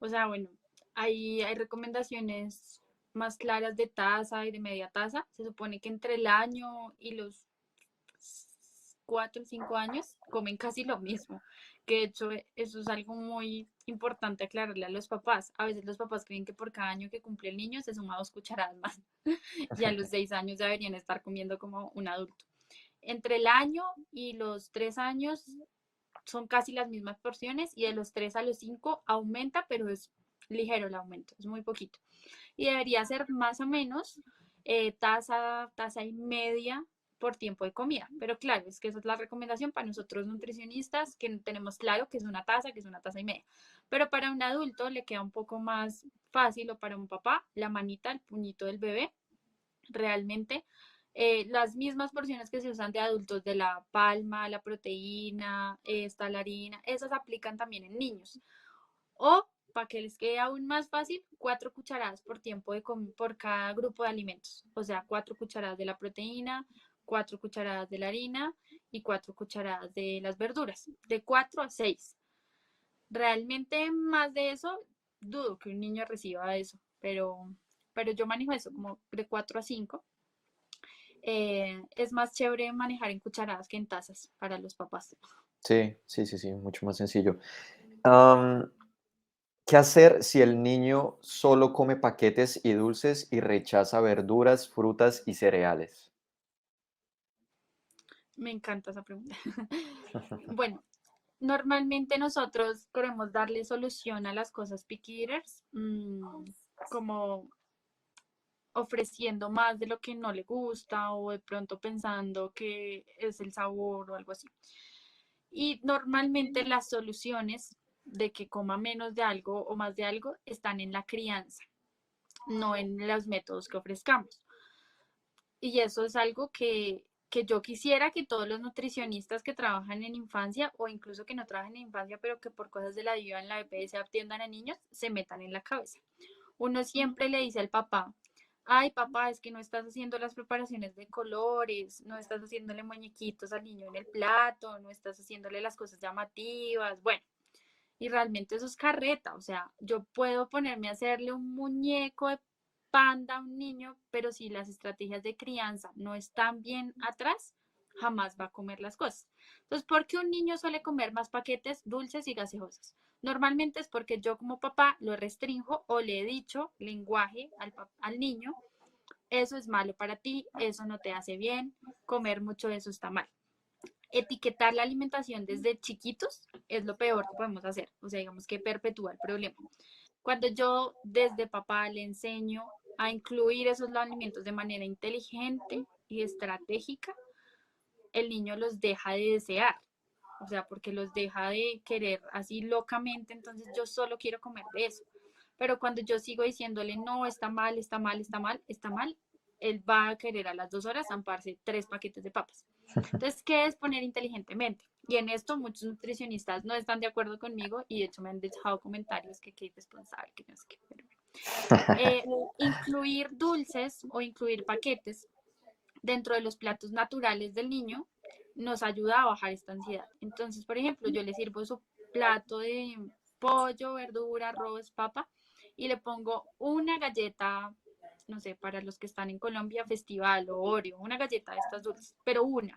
O sea, bueno, hay recomendaciones más claras de taza y de media taza. Se supone que entre el año y los 4 o 5 años comen casi lo mismo. Que de hecho eso es algo muy importante aclararle a los papás. A veces los papás creen que por cada año que cumple el niño se suma 2 cucharadas más. Y a los 6 años ya deberían estar comiendo como un adulto. Entre el año y los 3 años son casi las mismas porciones y de los 3 a los 5 aumenta, pero es ligero el aumento, es muy poquito. Y debería ser más o menos taza, taza y media por tiempo de comida. Pero claro, es que esa es la recomendación para nosotros nutricionistas, que tenemos claro que es una taza y media. Pero para un adulto le queda un poco más fácil o para un papá, la manita, el puñito del bebé, realmente las mismas porciones que se usan de adultos de la palma, la proteína, esta, la harina, esas aplican también en niños. O, para que les quede aún más fácil, 4 cucharadas por tiempo por cada grupo de alimentos. O sea, 4 cucharadas de la proteína, 4 cucharadas de la harina y 4 cucharadas de las verduras. De 4 a 6. Realmente más de eso, dudo que un niño reciba eso, pero yo manejo eso como de 4 a 5. Es más chévere manejar en cucharadas que en tazas para los papás. Sí, sí, sí, sí, mucho más sencillo. Am, ¿Qué hacer si el niño solo come paquetes y dulces y rechaza verduras, frutas y cereales? Me encanta esa pregunta. Bueno, normalmente nosotros queremos darle solución a las cosas picky eaters, como ofreciendo más de lo que no le gusta o de pronto pensando que es el sabor o algo así. Y normalmente las soluciones de que coma menos de algo o más de algo están en la crianza, no en los métodos que ofrezcamos. Y eso es algo que yo quisiera que todos los nutricionistas que trabajan en infancia o incluso que no trabajan en infancia, pero que por cosas de la vida en la EPS atiendan a niños, se metan en la cabeza. Uno siempre le dice al papá, ay papá, es que no estás haciendo las preparaciones de colores, no estás haciéndole muñequitos al niño en el plato, no estás haciéndole las cosas llamativas, bueno, y realmente eso es carreta, o sea, yo puedo ponerme a hacerle un muñeco de panda a un niño, pero si las estrategias de crianza no están bien atrás, jamás va a comer las cosas. Entonces, ¿por qué un niño suele comer más paquetes dulces y gaseosas? Normalmente es porque yo como papá lo restringo o le he dicho lenguaje al niño, eso es malo para ti, eso no te hace bien, comer mucho de eso está mal. Etiquetar la alimentación desde chiquitos es lo peor que podemos hacer, o sea, digamos que perpetúa el problema. Cuando yo desde papá le enseño a incluir esos alimentos de manera inteligente y estratégica, el niño los deja de desear, o sea, porque los deja de querer así locamente, entonces yo solo quiero comer de eso. Pero cuando yo sigo diciéndole, no, está mal, está mal, está mal, está mal, él va a querer a las 2 horas zamparse 3 paquetes de papas. Entonces, ¿qué es poner inteligentemente? Y en esto muchos nutricionistas no están de acuerdo conmigo y de hecho me han dejado comentarios que es responsable, que no sé qué. Pero, incluir dulces o incluir paquetes dentro de los platos naturales del niño nos ayuda a bajar esta ansiedad. Entonces, por ejemplo, yo le sirvo su plato de pollo, verdura, arroz, papa y le pongo una galleta, no sé, para los que están en Colombia, Festival o Oreo, una galleta de estas dulces, pero una.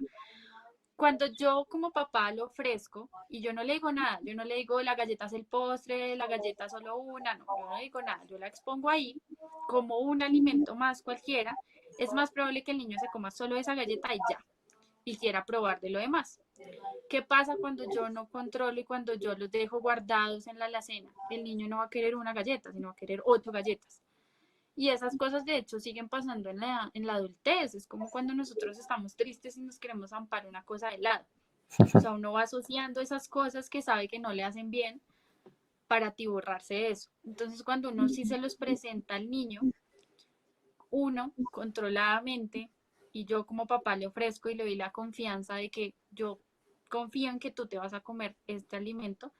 Cuando yo como papá lo ofrezco y yo no le digo nada, yo no le digo la galleta es el postre, la galleta solo una, no, yo no digo nada, yo la expongo ahí como un alimento más cualquiera, es más probable que el niño se coma solo esa galleta y ya, y quiera probar de lo demás. ¿Qué pasa cuando yo no controlo y cuando yo los dejo guardados en la alacena? El niño no va a querer una galleta, sino va a querer 8 galletas. Y esas cosas de hecho siguen pasando en la adultez. Es como cuando nosotros estamos tristes y nos queremos ampar una cosa de lado. O sea, uno va asociando esas cosas que sabe que no le hacen bien para atiborrarse de eso. Entonces, cuando uno sí se los presenta al niño, uno controladamente, y yo como papá le ofrezco y le doy la confianza de que yo confío en que tú te vas a comer este alimento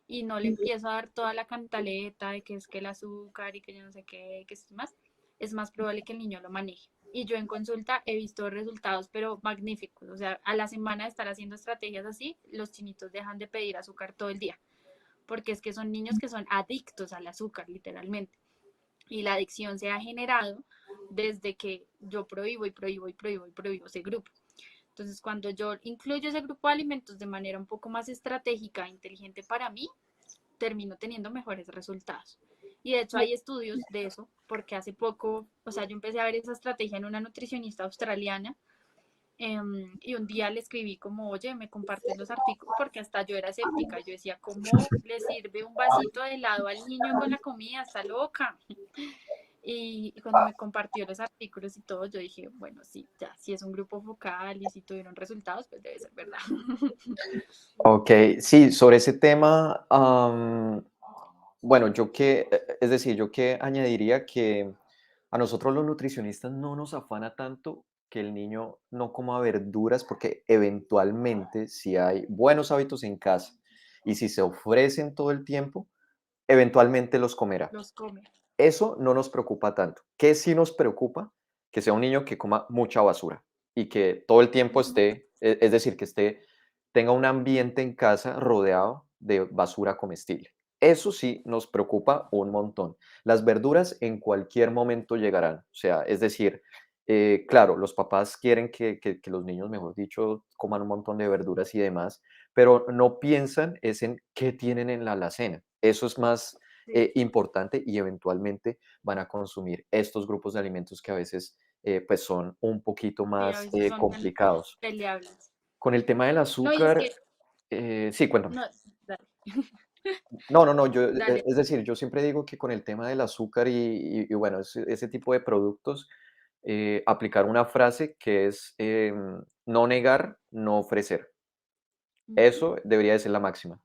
y no le empiezo a dar toda la cantaleta de que es que el azúcar y que yo no sé qué, que es más probable que el niño lo maneje. Y yo en consulta he visto resultados, pero magníficos. O sea, a la semana de estar haciendo estrategias así, los chinitos dejan de pedir azúcar todo el día, porque es que son niños que son adictos al azúcar, literalmente. Y la adicción se ha generado desde que yo prohíbo y prohíbo y prohíbo y prohíbo ese grupo. Entonces, cuando yo incluyo ese grupo de alimentos de manera un poco más estratégica e inteligente para mí, termino teniendo mejores resultados. Y de hecho hay estudios de eso, porque hace poco, o sea, yo empecé a ver esa estrategia en una nutricionista australiana y un día le escribí como, oye, me compartes los artículos, porque hasta yo era escéptica, yo decía, ¿cómo le sirve un vasito de helado al niño con la comida? Está loca. Y cuando me compartió los artículos y todo, yo dije, bueno, sí, ya, si es un grupo focal y si tuvieron resultados, pues debe ser verdad. Ok, sí, sobre ese tema, bueno, es decir, yo que añadiría que a nosotros los nutricionistas no nos afana tanto que el niño no coma verduras, porque eventualmente si hay buenos hábitos en casa y si se ofrecen todo el tiempo, eventualmente los comerá. Los come. Eso no nos preocupa tanto. ¿Qué sí nos preocupa? Que sea un niño que coma mucha basura y que todo el tiempo esté, es decir, que tenga un ambiente en casa rodeado de basura comestible. Eso sí nos preocupa un montón. Las verduras en cualquier momento llegarán. O sea, es decir, claro, los papás quieren que los niños, mejor dicho, coman un montón de verduras y demás, pero no piensan es en qué tienen en la alacena. Eso es más Sí, importante y eventualmente van a consumir estos grupos de alimentos que a veces pues son un poquito sí, a más veces son complicados. peleables. Con el tema del No, y es azúcar, que, sí, cuéntame. no, dale, No, no, no, dale. es decir, yo siempre digo que con el tema del azúcar y bueno, ese tipo de productos, aplicar una frase que es no negar, no ofrecer. Ujú. Eso debería de ser la máxima.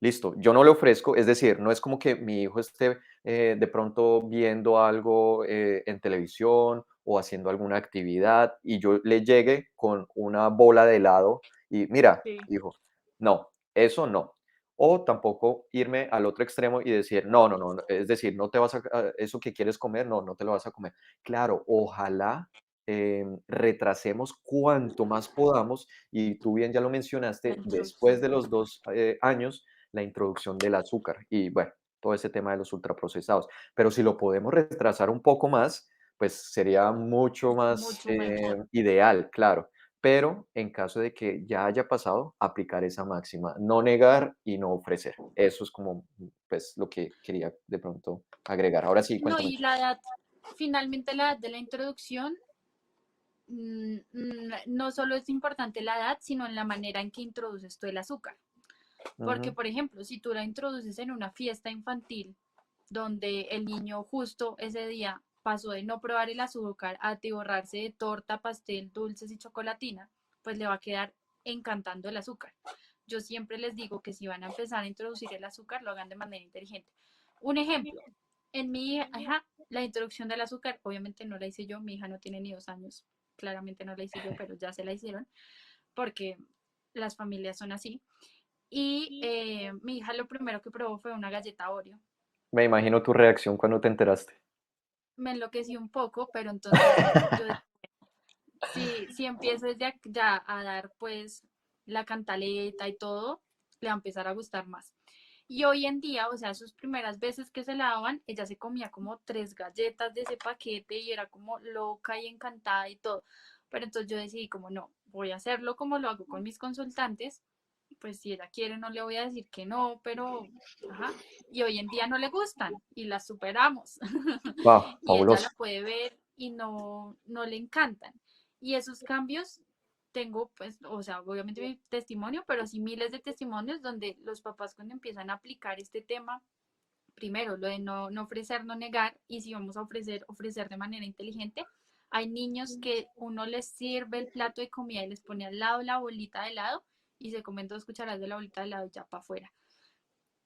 Listo, yo no le ofrezco, es decir, no es como que mi hijo esté de pronto viendo algo en televisión o haciendo alguna actividad y yo le llegue con una bola de helado y mira, Sí, hijo, no, eso no. O tampoco irme al otro extremo y decir, no, no, no, no, es decir, no te vas eso que quieres comer, no, no te lo vas a comer. Claro, ojalá retrasemos cuanto más podamos y tú bien ya lo la mencionaste, después introducción. de los 2 años, la introducción del azúcar y bueno, todo ese tema de los ultraprocesados. Pero si lo podemos retrasar un poco más, pues sería mucho más Mucho mejor. ideal, claro. Pero en caso de que ya haya pasado, aplicar esa máxima, no negar y no ofrecer. Eso es como pues lo que quería de pronto agregar. Ahora sí, No, cuéntame y tú. la edad, finalmente la edad de la introducción, no solo es importante la edad, sino en la manera en que introduces tú el azúcar. Porque, Ujú, por ejemplo, si tú la introduces en una fiesta infantil, donde el niño justo ese día pasó de no probar el azúcar a atiborrarse de torta, pastel, dulces y chocolatina, pues le va a quedar encantando el azúcar. Yo siempre les digo que si van a empezar a introducir el azúcar, lo hagan de manera inteligente. Un ejemplo, en mi hija, la introducción del azúcar, obviamente no la hice yo, mi hija no tiene ni 2 años, claramente no la hice yo, pero ya se la hicieron, porque las familias son así. Y mi hija lo primero que probó fue una galleta Oreo. me imagino tu reacción cuando te enteraste. Me enloquecí un poco, pero entonces yo si empiezo ya a dar pues la cantaleta y todo, le va a empezar a gustar más. Y hoy en día, o sea, sus primeras veces que se la daban, ella se comía como 3 galletas de ese paquete y era como loca y encantada y todo. Pero entonces yo decidí como no, voy a hacerlo como lo hago con mis consultantes, pues si ella quiere no le voy a decir que no, pero, ajá, y hoy en día no le gustan y las superamos. Wow, Y ella la fabuloso. puede ver y no le encantan. Y esos cambios tengo, pues, o sea, obviamente mi testimonio, pero sí miles de testimonios donde los papás cuando empiezan a aplicar este tema, primero, lo de no ofrecer, no negar, y si vamos a ofrecer, ofrecer de manera inteligente. Hay niños que uno les sirve el plato de comida y les pone al lado la bolita de helado y se comen 2 cucharadas de la bolita de helado y ya para afuera.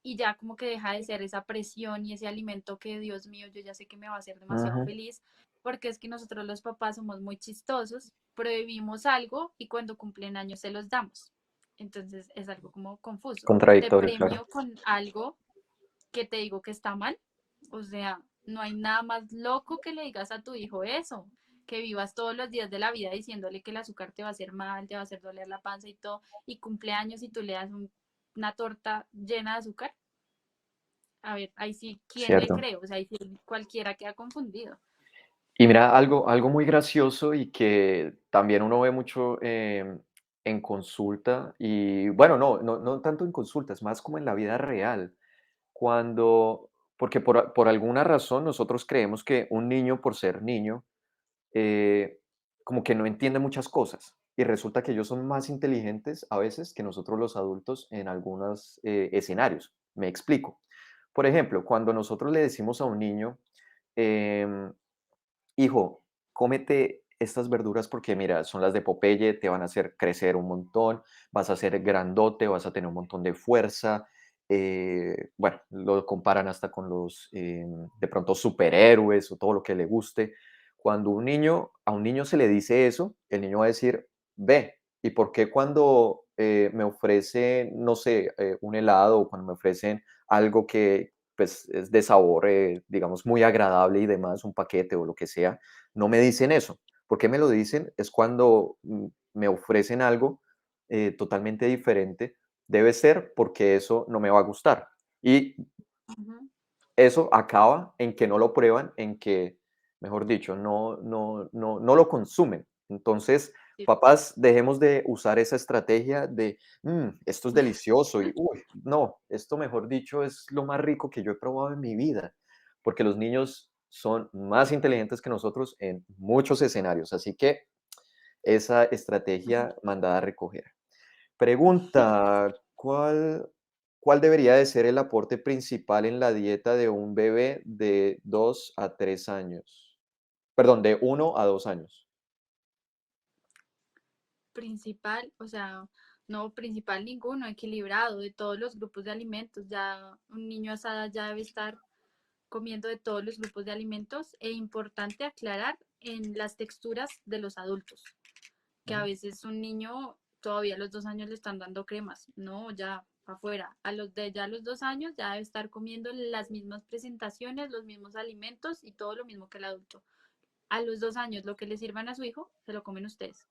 Y ya como que deja de ser esa presión y ese alimento que, Dios mío, yo ya sé que me va a hacer demasiado Ujú, feliz, porque es que nosotros los papás somos muy chistosos, prohibimos algo y cuando cumplen años se los damos. Entonces es algo como confuso. Te contradictorio, claro. premio con algo que te digo que está mal. O sea, no hay nada más loco que le digas a tu hijo eso, que vivas todos los días de la vida diciéndole que el azúcar te va a hacer mal, te va a hacer doler la panza y todo, y cumpleaños y tú le das una torta llena de azúcar. A ver, ahí sí, ¿quién le Cierto. cree? O sea, ahí sí cualquiera queda confundido. Y mira, algo muy gracioso y que también uno ve mucho en consulta, y bueno, no tanto en consulta, es más como en la vida real. Cuando, porque por alguna razón nosotros creemos que un niño, por ser niño, como que no entiende muchas cosas. Y resulta que ellos son más inteligentes a veces que nosotros los adultos en algunos escenarios. Me explico. Por ejemplo, cuando nosotros le decimos a un niño, em, hijo, cómete estas verduras porque mira, son las de Popeye, te van a hacer crecer un montón, vas a ser grandote, vas a tener un montón de fuerza. Bueno, lo comparan hasta con los, de pronto, superhéroes o todo lo que le guste. Cuando a un niño se le dice eso, el niño va a decir, ve, ¿y por qué cuando me ofrecen, no sé, un helado o cuando me ofrecen algo que pues es de sabor, digamos, muy agradable y demás, un paquete o lo que sea, no me dicen eso? ¿Por qué me lo dicen? Es cuando me ofrecen algo totalmente diferente, debe ser porque eso no me va a gustar. Y Ujú. eso acaba en que no lo prueban, en que, mejor dicho, no lo consumen. Entonces, Sí. papás, dejemos de usar esa estrategia de, esto es delicioso y, uy, no, esto, mejor dicho, es lo más rico que yo he probado en mi vida, porque los niños son más inteligentes que nosotros en muchos escenarios. Así que esa Ujú. estrategia mandada a recoger. Pregunta, ¿cuál debería de ser el aporte principal en la dieta de un bebé de 2 a 3 años? Perdón, de 1 a 2 años. Principal, o sea, No, principal ninguno, equilibrado de todos los grupos de alimentos. Ya un niño a esa edad ya debe estar comiendo de todos los grupos de alimentos e importante aclarar en las texturas de los adultos, que a Ujú. veces un niño todavía a los 2 años le están dando cremas, no, ya afuera, a los de ya a los 2 años ya debe estar comiendo las mismas presentaciones, los mismos alimentos y todo lo mismo que el adulto. A los 2 años lo que le sirvan a su hijo, se lo comen ustedes.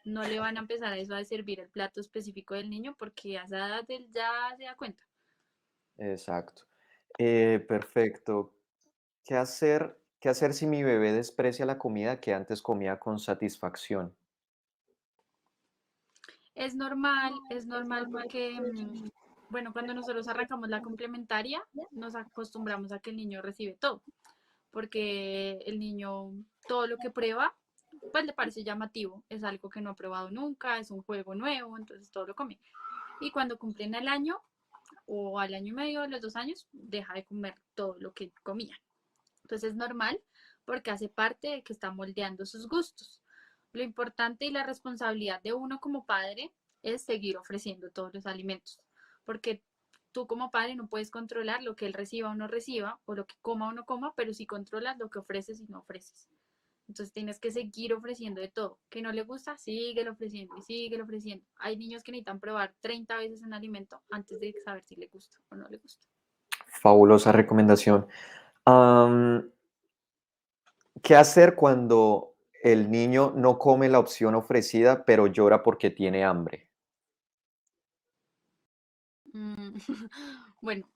No le van a empezar a eso a servir el plato específico del niño porque a esa edad él ya se da cuenta. Exacto. Perfecto. ¿Qué hacer si mi bebé desprecia la comida que antes comía con satisfacción? Es normal porque, bueno, cuando nosotros arrancamos la complementaria, nos acostumbramos a que el niño recibe todo, porque el niño todo lo que prueba, pues le parece llamativo, es algo que no ha probado nunca, es un juego nuevo, entonces todo lo come. Y cuando cumplen el año o al año y medio, los 2 años, deja de comer todo lo que comía. Entonces es normal porque hace parte de que está moldeando sus gustos. Lo importante y la responsabilidad de uno como padre es seguir ofreciendo todos los alimentos, porque tú como padre no puedes controlar lo que él reciba o no reciba, o lo que coma o no coma, pero sí controlas lo que ofreces y no ofreces. Entonces tienes que seguir ofreciendo de todo. Que no le gusta, síguelo ofreciendo y síguelo ofreciendo. Hay niños que necesitan probar 30 veces un alimento antes de saber si le gusta o no le gusta. Fabulosa recomendación. Am, ¿Qué hacer cuando el niño no come la opción ofrecida, pero llora porque tiene hambre? Mm, bueno,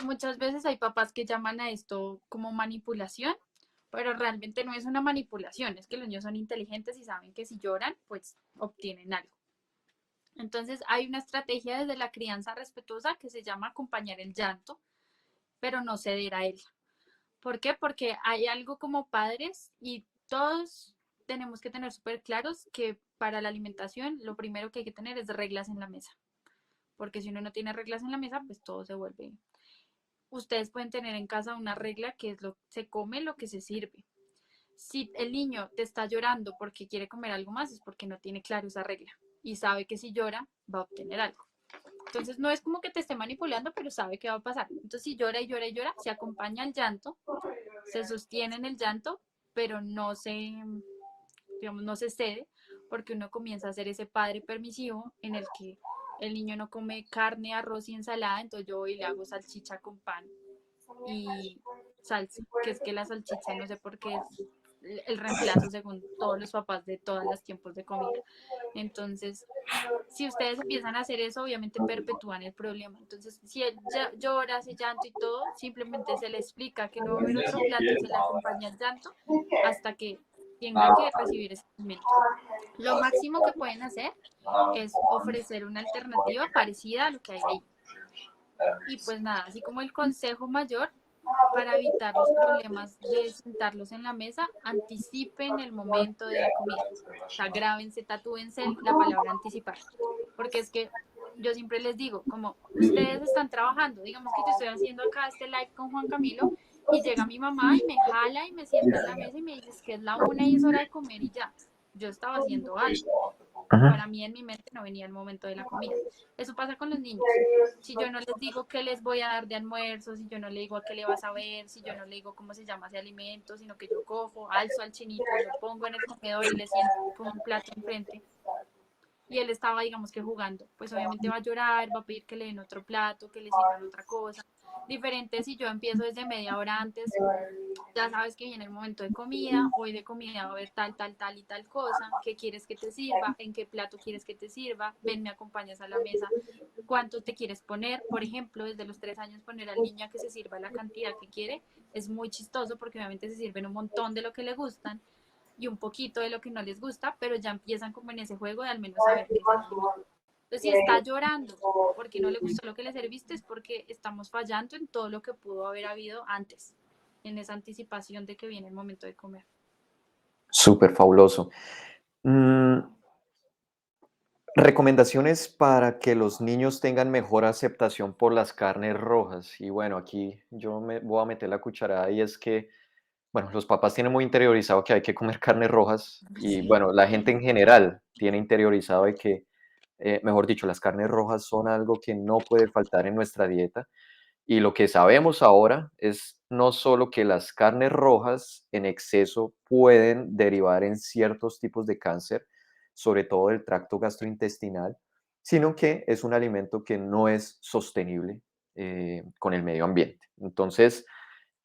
muchas veces hay papás que llaman a esto como manipulación, pero realmente no es una manipulación, es que los niños son inteligentes y saben que si lloran, pues obtienen algo. Entonces hay una estrategia desde la crianza respetuosa que se llama acompañar el llanto, pero no ceder a él. ¿Por qué? Porque hay algo como padres y todos tenemos que tener súper claros que para la alimentación lo primero que hay que tener es reglas en la mesa, porque si uno no tiene reglas en la mesa, pues todo se vuelve. Ustedes pueden tener en casa una regla que es lo se come lo que se sirve. Si el niño te está llorando porque quiere comer algo más, es porque no tiene claro esa regla y sabe que si llora va a obtener algo. Entonces no es como que te esté manipulando, pero sabe qué va a pasar. Entonces si llora y llora y llora, se acompaña al llanto, se sostiene en el llanto, pero no se, digamos, no se cede, porque uno comienza a ser ese padre permisivo en el que el niño no come carne, arroz y ensalada, entonces yo voy y le hago salchicha con pan y salsa, que es que la salchicha no sé por qué es el reemplazo según todos los papás de todos los tiempos de comida. Entonces, si ustedes empiezan a hacer eso, obviamente perpetúan el problema. Entonces, si él llora, hace llanto y todo, simplemente se le explica que no va a haber otro plato y se le acompaña el llanto hasta que tenga que recibir ese alimento. Lo máximo que pueden hacer es ofrecer una alternativa parecida a lo que hay ahí. Y pues nada, así como el consejo mayor para evitar los problemas de sentarlos en la mesa, anticipen el momento de la comida. O sea, grábense, tatúense la palabra anticipar. Porque es que yo siempre les digo, como ustedes están trabajando, digamos que yo estoy haciendo acá este live con Juan Camilo y llega mi mamá y me jala y me sienta en la mesa y me dice que es la 1 y es hora de comer y ya. Yo estaba haciendo algo y Ujú. para mí en mi mente no venía el momento de la comida. Eso pasa con los niños. Si yo no les digo qué les voy a dar de almuerzo, si yo no le digo a qué le vas a ver, si yo no le digo cómo se llama ese alimento, sino que yo cojo, alzo al chinito, lo pongo en el comedor y le siento con un plato enfrente y él estaba, digamos que jugando, pues obviamente va a llorar, va a pedir que le den otro plato, que le sirvan otra cosa. Diferente si yo empiezo desde media hora antes, ya sabes que viene el momento de comida, hoy de comida va a haber tal, tal, tal y tal cosa, qué quieres que te sirva, en qué plato quieres que te sirva, ven, me acompañas a la mesa, cuánto te quieres poner, por ejemplo, desde los 3 años poner al niño a que se sirva la cantidad que quiere, es muy chistoso porque obviamente se sirven un montón de lo que le gustan y un poquito de lo que no les gusta, pero ya empiezan como en ese juego de al menos saber qué es el alimento. Entonces, si está llorando porque no le gustó lo que le serviste, es porque estamos fallando en todo lo que pudo haber habido antes, en esa anticipación de que viene el momento de comer. Súper fabuloso. Mm, Recomendaciones para que los niños tengan mejor aceptación por las carnes rojas. Y bueno, aquí yo me voy a meter la cucharada y es que, bueno, los papás tienen muy interiorizado que hay que comer carnes rojas y Sí, bueno, la gente en general tiene interiorizado de que Mejor dicho, las carnes rojas son algo que no puede faltar en nuestra dieta. Y lo que sabemos ahora es no solo que las carnes rojas en exceso pueden derivar en ciertos tipos de cáncer, sobre todo del tracto gastrointestinal, sino que es un alimento que no es sostenible con el medio ambiente. Entonces,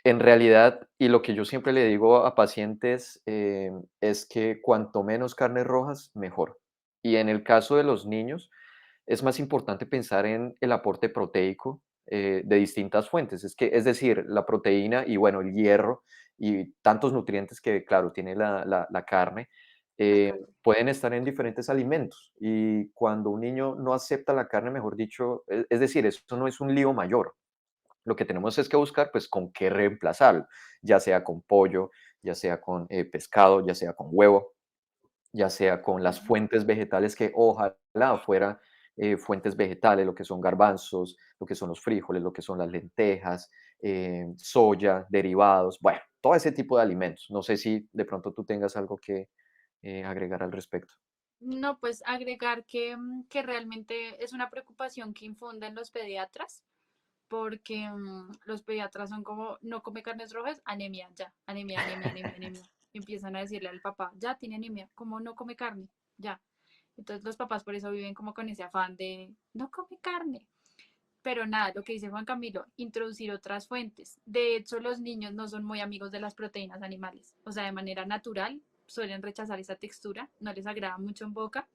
en realidad, y lo que yo siempre le digo a pacientes es que cuanto menos carnes rojas, mejor. Y en el caso de los niños, es más importante pensar en el aporte proteico de distintas fuentes. Es decir, la proteína y bueno, el hierro y tantos nutrientes que, claro, tiene la carne, La carne. pueden estar en diferentes alimentos. Y cuando un niño no acepta la carne, mejor dicho, es decir, eso no es un lío mayor. Lo que tenemos es que buscar, pues, con qué reemplazarlo, ya sea con pollo, ya sea con pescado, ya sea con huevo, ya sea con las Ujú. fuentes vegetales que ojalá fueran fuentes vegetales, lo que son garbanzos, lo que son los frijoles, lo que son las lentejas, soya, derivados, bueno, todo ese tipo de alimentos. No sé si de pronto tú tengas algo que agregar al respecto. No, pues agregar que realmente es una preocupación que infunden los pediatras, porque los pediatras son como, no come carnes rojas, anemia, ya, anemia, anemia, anemia, anemia. Y empiezan a decirle al papá, ya tiene anemia, como no come carne, ya. Entonces los papás por eso viven como con ese afán de, no come carne. Pero nada, lo que dice Juan Camilo, introducir otras fuentes. De hecho, los niños no son muy amigos de las proteínas animales. O sea, de manera natural suelen rechazar esa textura, no les agrada mucho en boca,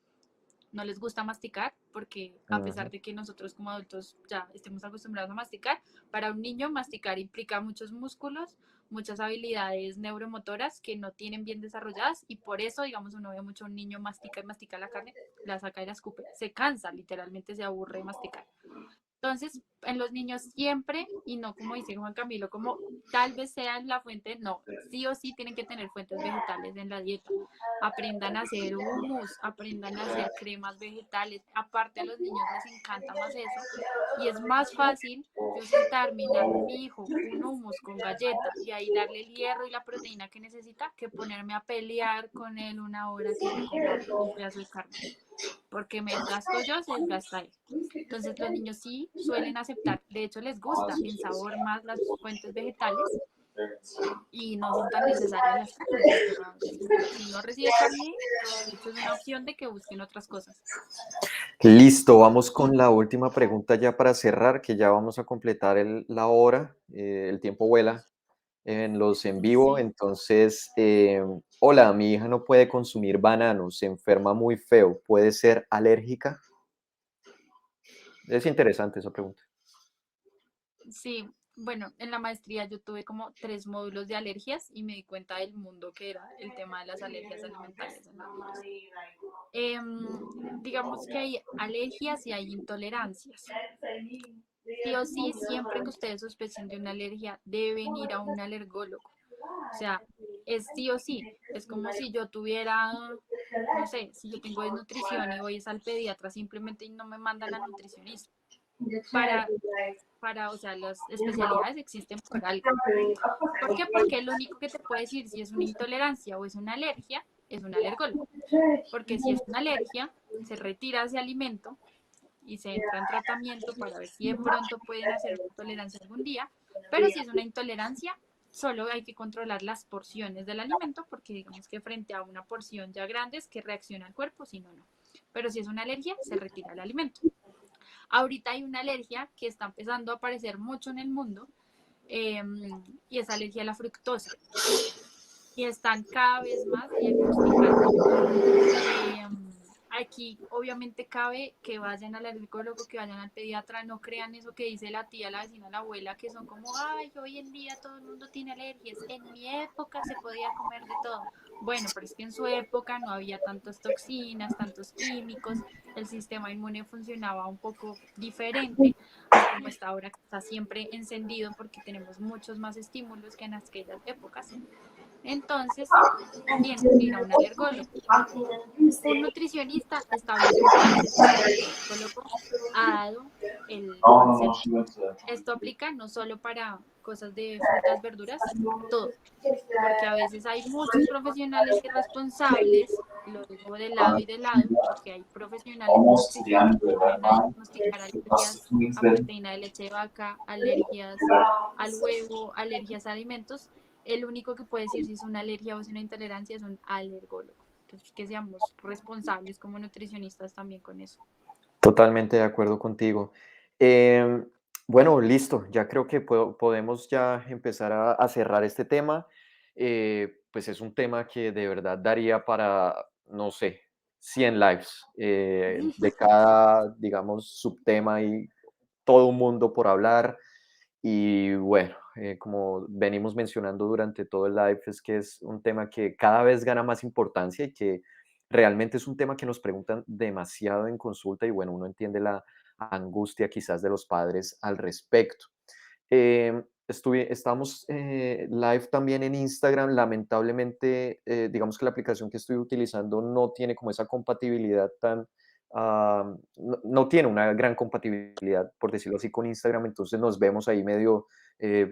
no les gusta masticar, porque a pesar Ujú, de que nosotros como adultos ya estemos acostumbrados a masticar, para un niño masticar implica muchos músculos, muchas habilidades neuromotoras que no tienen bien desarrolladas y por eso, digamos, uno ve mucho a un niño mastica y mastica la carne, la saca y la escupe, se cansa, literalmente se aburre de masticar. Entonces, en los niños siempre, y no como dice Juan Camilo, como tal vez sea la fuente, no, sí o sí tienen que tener fuentes vegetales en la dieta. Aprendan a hacer hummus, aprendan a hacer cremas vegetales. Aparte a los niños les encanta más eso. Y es más fácil yo sentarme y darle a mi hijo un hummus con galleta y ahí darle el hierro y la proteína que necesita que ponerme a pelear con él una hora que se coma un pedazo de carne porque me desgasto yo, se desgasta él. Entonces los niños sí suelen aceptar, de hecho les gusta en sabor más las fuentes vegetales y no son tan necesarias las carnes. O sea, si no recibe carne, de hecho es una opción de que busquen otras cosas. listo, vamos con la última pregunta ya para cerrar, que ya vamos a completar la hora, el tiempo vuela en los en vivo. Sí, Entonces, hola, mi hija no puede consumir bananos, se enferma muy feo, ¿puede ser alérgica? Es interesante esa pregunta. sí. Bueno, en la maestría yo tuve como 3 módulos de alergias y me di cuenta del mundo que era el tema de las alergias alimentarias en los niños. Digamos que hay alergias y hay intolerancias. Sí o sí, siempre que ustedes sospechen de una alergia, deben ir a un alergólogo. O sea, es sí o sí. Es como si yo tuviera, no sé, si yo tengo desnutrición y voy es al pediatra simplemente y no me mandan a nutricionista. Para, o sea, las especialidades existen por algo. ¿Por qué? Porque lo único que te puede decir si es una intolerancia o es una alergia es un alergólogo. Porque si es una alergia, se retira ese alimento y se entra en tratamiento para ver si de pronto pueden hacer una tolerancia algún día, pero si es una intolerancia, solo hay que controlar las porciones del alimento porque digamos que frente a una porción ya grande es que reacciona el cuerpo, si no, no. Pero si es una alergia, se retira el alimento. Ahorita hay una alergia que está empezando a aparecer mucho en el mundo eh, y es alergia a la fructosa y están cada vez más diagnosticándola. Eh, Aquí obviamente cabe que vayan al alergólogo, que vayan al pediatra, no crean eso que dice la tía, la vecina, la abuela, que son como, ay, hoy en día todo el mundo tiene alergias, en mi época se podía comer de todo. Bueno, pero es que en su época no había tantas toxinas, tantos químicos, el sistema inmune funcionaba un poco diferente a como está ahora, que está siempre encendido porque tenemos muchos más estímulos que en aquellas épocas. Entonces, tienen que ir a un alergólogo. Un nutricionista establece un plan, después que el alergólogo ha dado el consejo. Esto aplica no solo para cosas de frutas, verduras, todo, porque a veces hay muchos profesionales irresponsables, lo digo de lado y de lado, porque hay profesionales de nutrición que tienden a diagnosticar alergias a proteína de leche de vaca, alergias al huevo, alergias a alimentos. El único que puede decir si es una alergia o es una intolerancia es un alergólogo. Entonces, que seamos responsables como nutricionistas también con eso. Totalmente de acuerdo contigo. Em, bueno, listo, ya creo que podemos ya empezar a cerrar este tema. Pues es un tema que de verdad daría para, no sé, 100 lives. De cada, digamos, subtema y todo un mundo por hablar. Y bueno, como venimos mencionando durante todo el live, es que es un tema que cada vez gana más importancia y que realmente es un tema que nos preguntan demasiado en consulta y bueno, uno entiende la angustia quizás de los padres al respecto. Estamos live también en Instagram. Lamentablemente, digamos que la aplicación que estoy utilizando no tiene como esa compatibilidad tan, no tiene una gran compatibilidad, por decirlo así, con Instagram. Entonces nos vemos ahí medio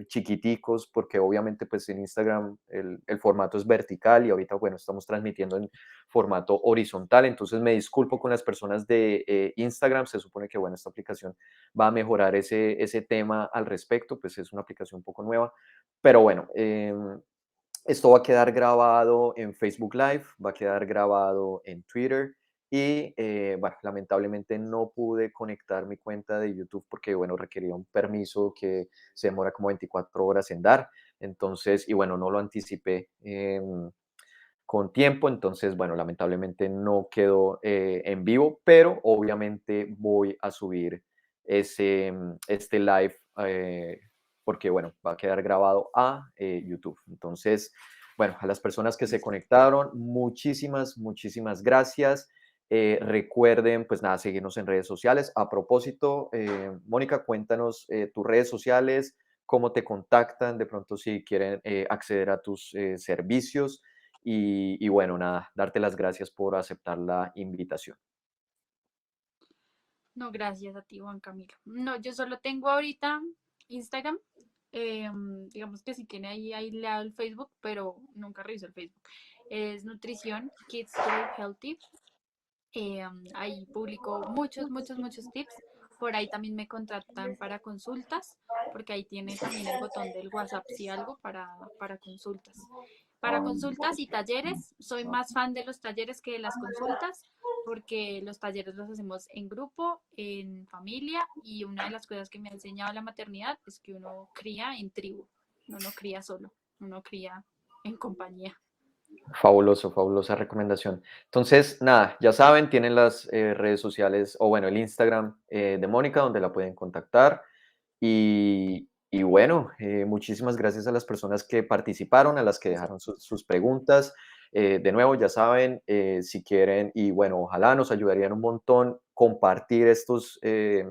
chiquiticos, porque obviamente pues en Instagram el formato es vertical y ahorita, bueno, estamos transmitiendo en formato horizontal. Entonces me disculpo con las personas de Instagram. Se supone que, bueno, esta aplicación va a mejorar ese tema al respecto, pues es una aplicación un poco nueva, pero bueno, esto va a quedar grabado en Facebook Live, va a quedar grabado en Twitter y, bueno, lamentablemente no pude conectar mi cuenta de YouTube porque, bueno, requería un permiso que se demora como 24 horas en dar. Entonces, y bueno, no lo anticipé con tiempo, entonces, bueno, lamentablemente no quedó en vivo, pero obviamente voy a subir este live porque, bueno, va a quedar grabado a YouTube. Entonces, bueno, a las personas que se Listo. conectaron, muchísimas gracias. Recuerden, pues nada, seguirnos en redes sociales. A propósito, Mónica, cuéntanos tus redes sociales, cómo te contactan, de pronto si quieren acceder a tus servicios. Y bueno, nada, darte las gracias por aceptar la invitación. No, gracias a ti, Juan Camilo. No, yo solo tengo ahorita Instagram. Digamos que sí tiene ahí leado el Facebook, pero nunca reviso el Facebook. Es Nutrición Kids Grow Healthy. Ahí publico muchos tips. Por ahí también me contratan para consultas, porque ahí tiene también el botón del WhatsApp, si algo, para consultas. Para consultas y talleres, soy más fan de los talleres que de las consultas, porque los talleres los hacemos en grupo, en familia, y una de las cosas que me ha enseñado la maternidad es que uno cría en tribu, uno no cría solo, uno cría en compañía. Fabuloso, fabulosa recomendación. Entonces, nada, ya saben, tienen las redes sociales, o bueno, el Instagram de Mónica, donde la pueden contactar. Y bueno, muchísimas gracias a las personas que participaron, a las que dejaron sus preguntas. De nuevo, ya saben, si quieren, y bueno, ojalá nos ayudarían un montón compartir estos,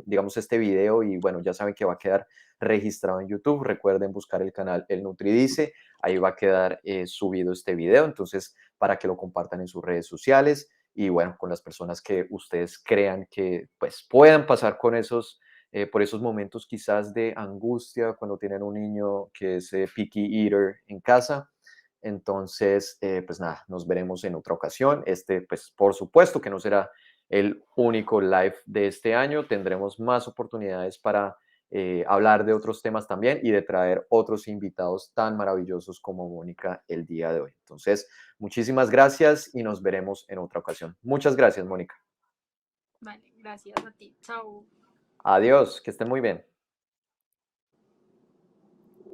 digamos, este video y bueno, ya saben que va a quedar registrado en YouTube. Recuerden buscar el canal El Nutridice, ahí va a quedar subido este video, entonces para que lo compartan en sus redes sociales y bueno, con las personas que ustedes crean que pues puedan pasar con esos por esos momentos quizás de angustia cuando tienen un niño que es picky eater en casa. Entonces, pues nada, nos veremos en otra ocasión. Este, pues por supuesto que no será el único live de este año. Tendremos más oportunidades para hablar de otros temas también y de traer otros invitados tan maravillosos como Mónica el día de hoy. Entonces, muchísimas gracias y nos veremos en otra ocasión. Muchas gracias, Mónica. Vale, gracias a ti. Chao. Adiós, que estén muy bien.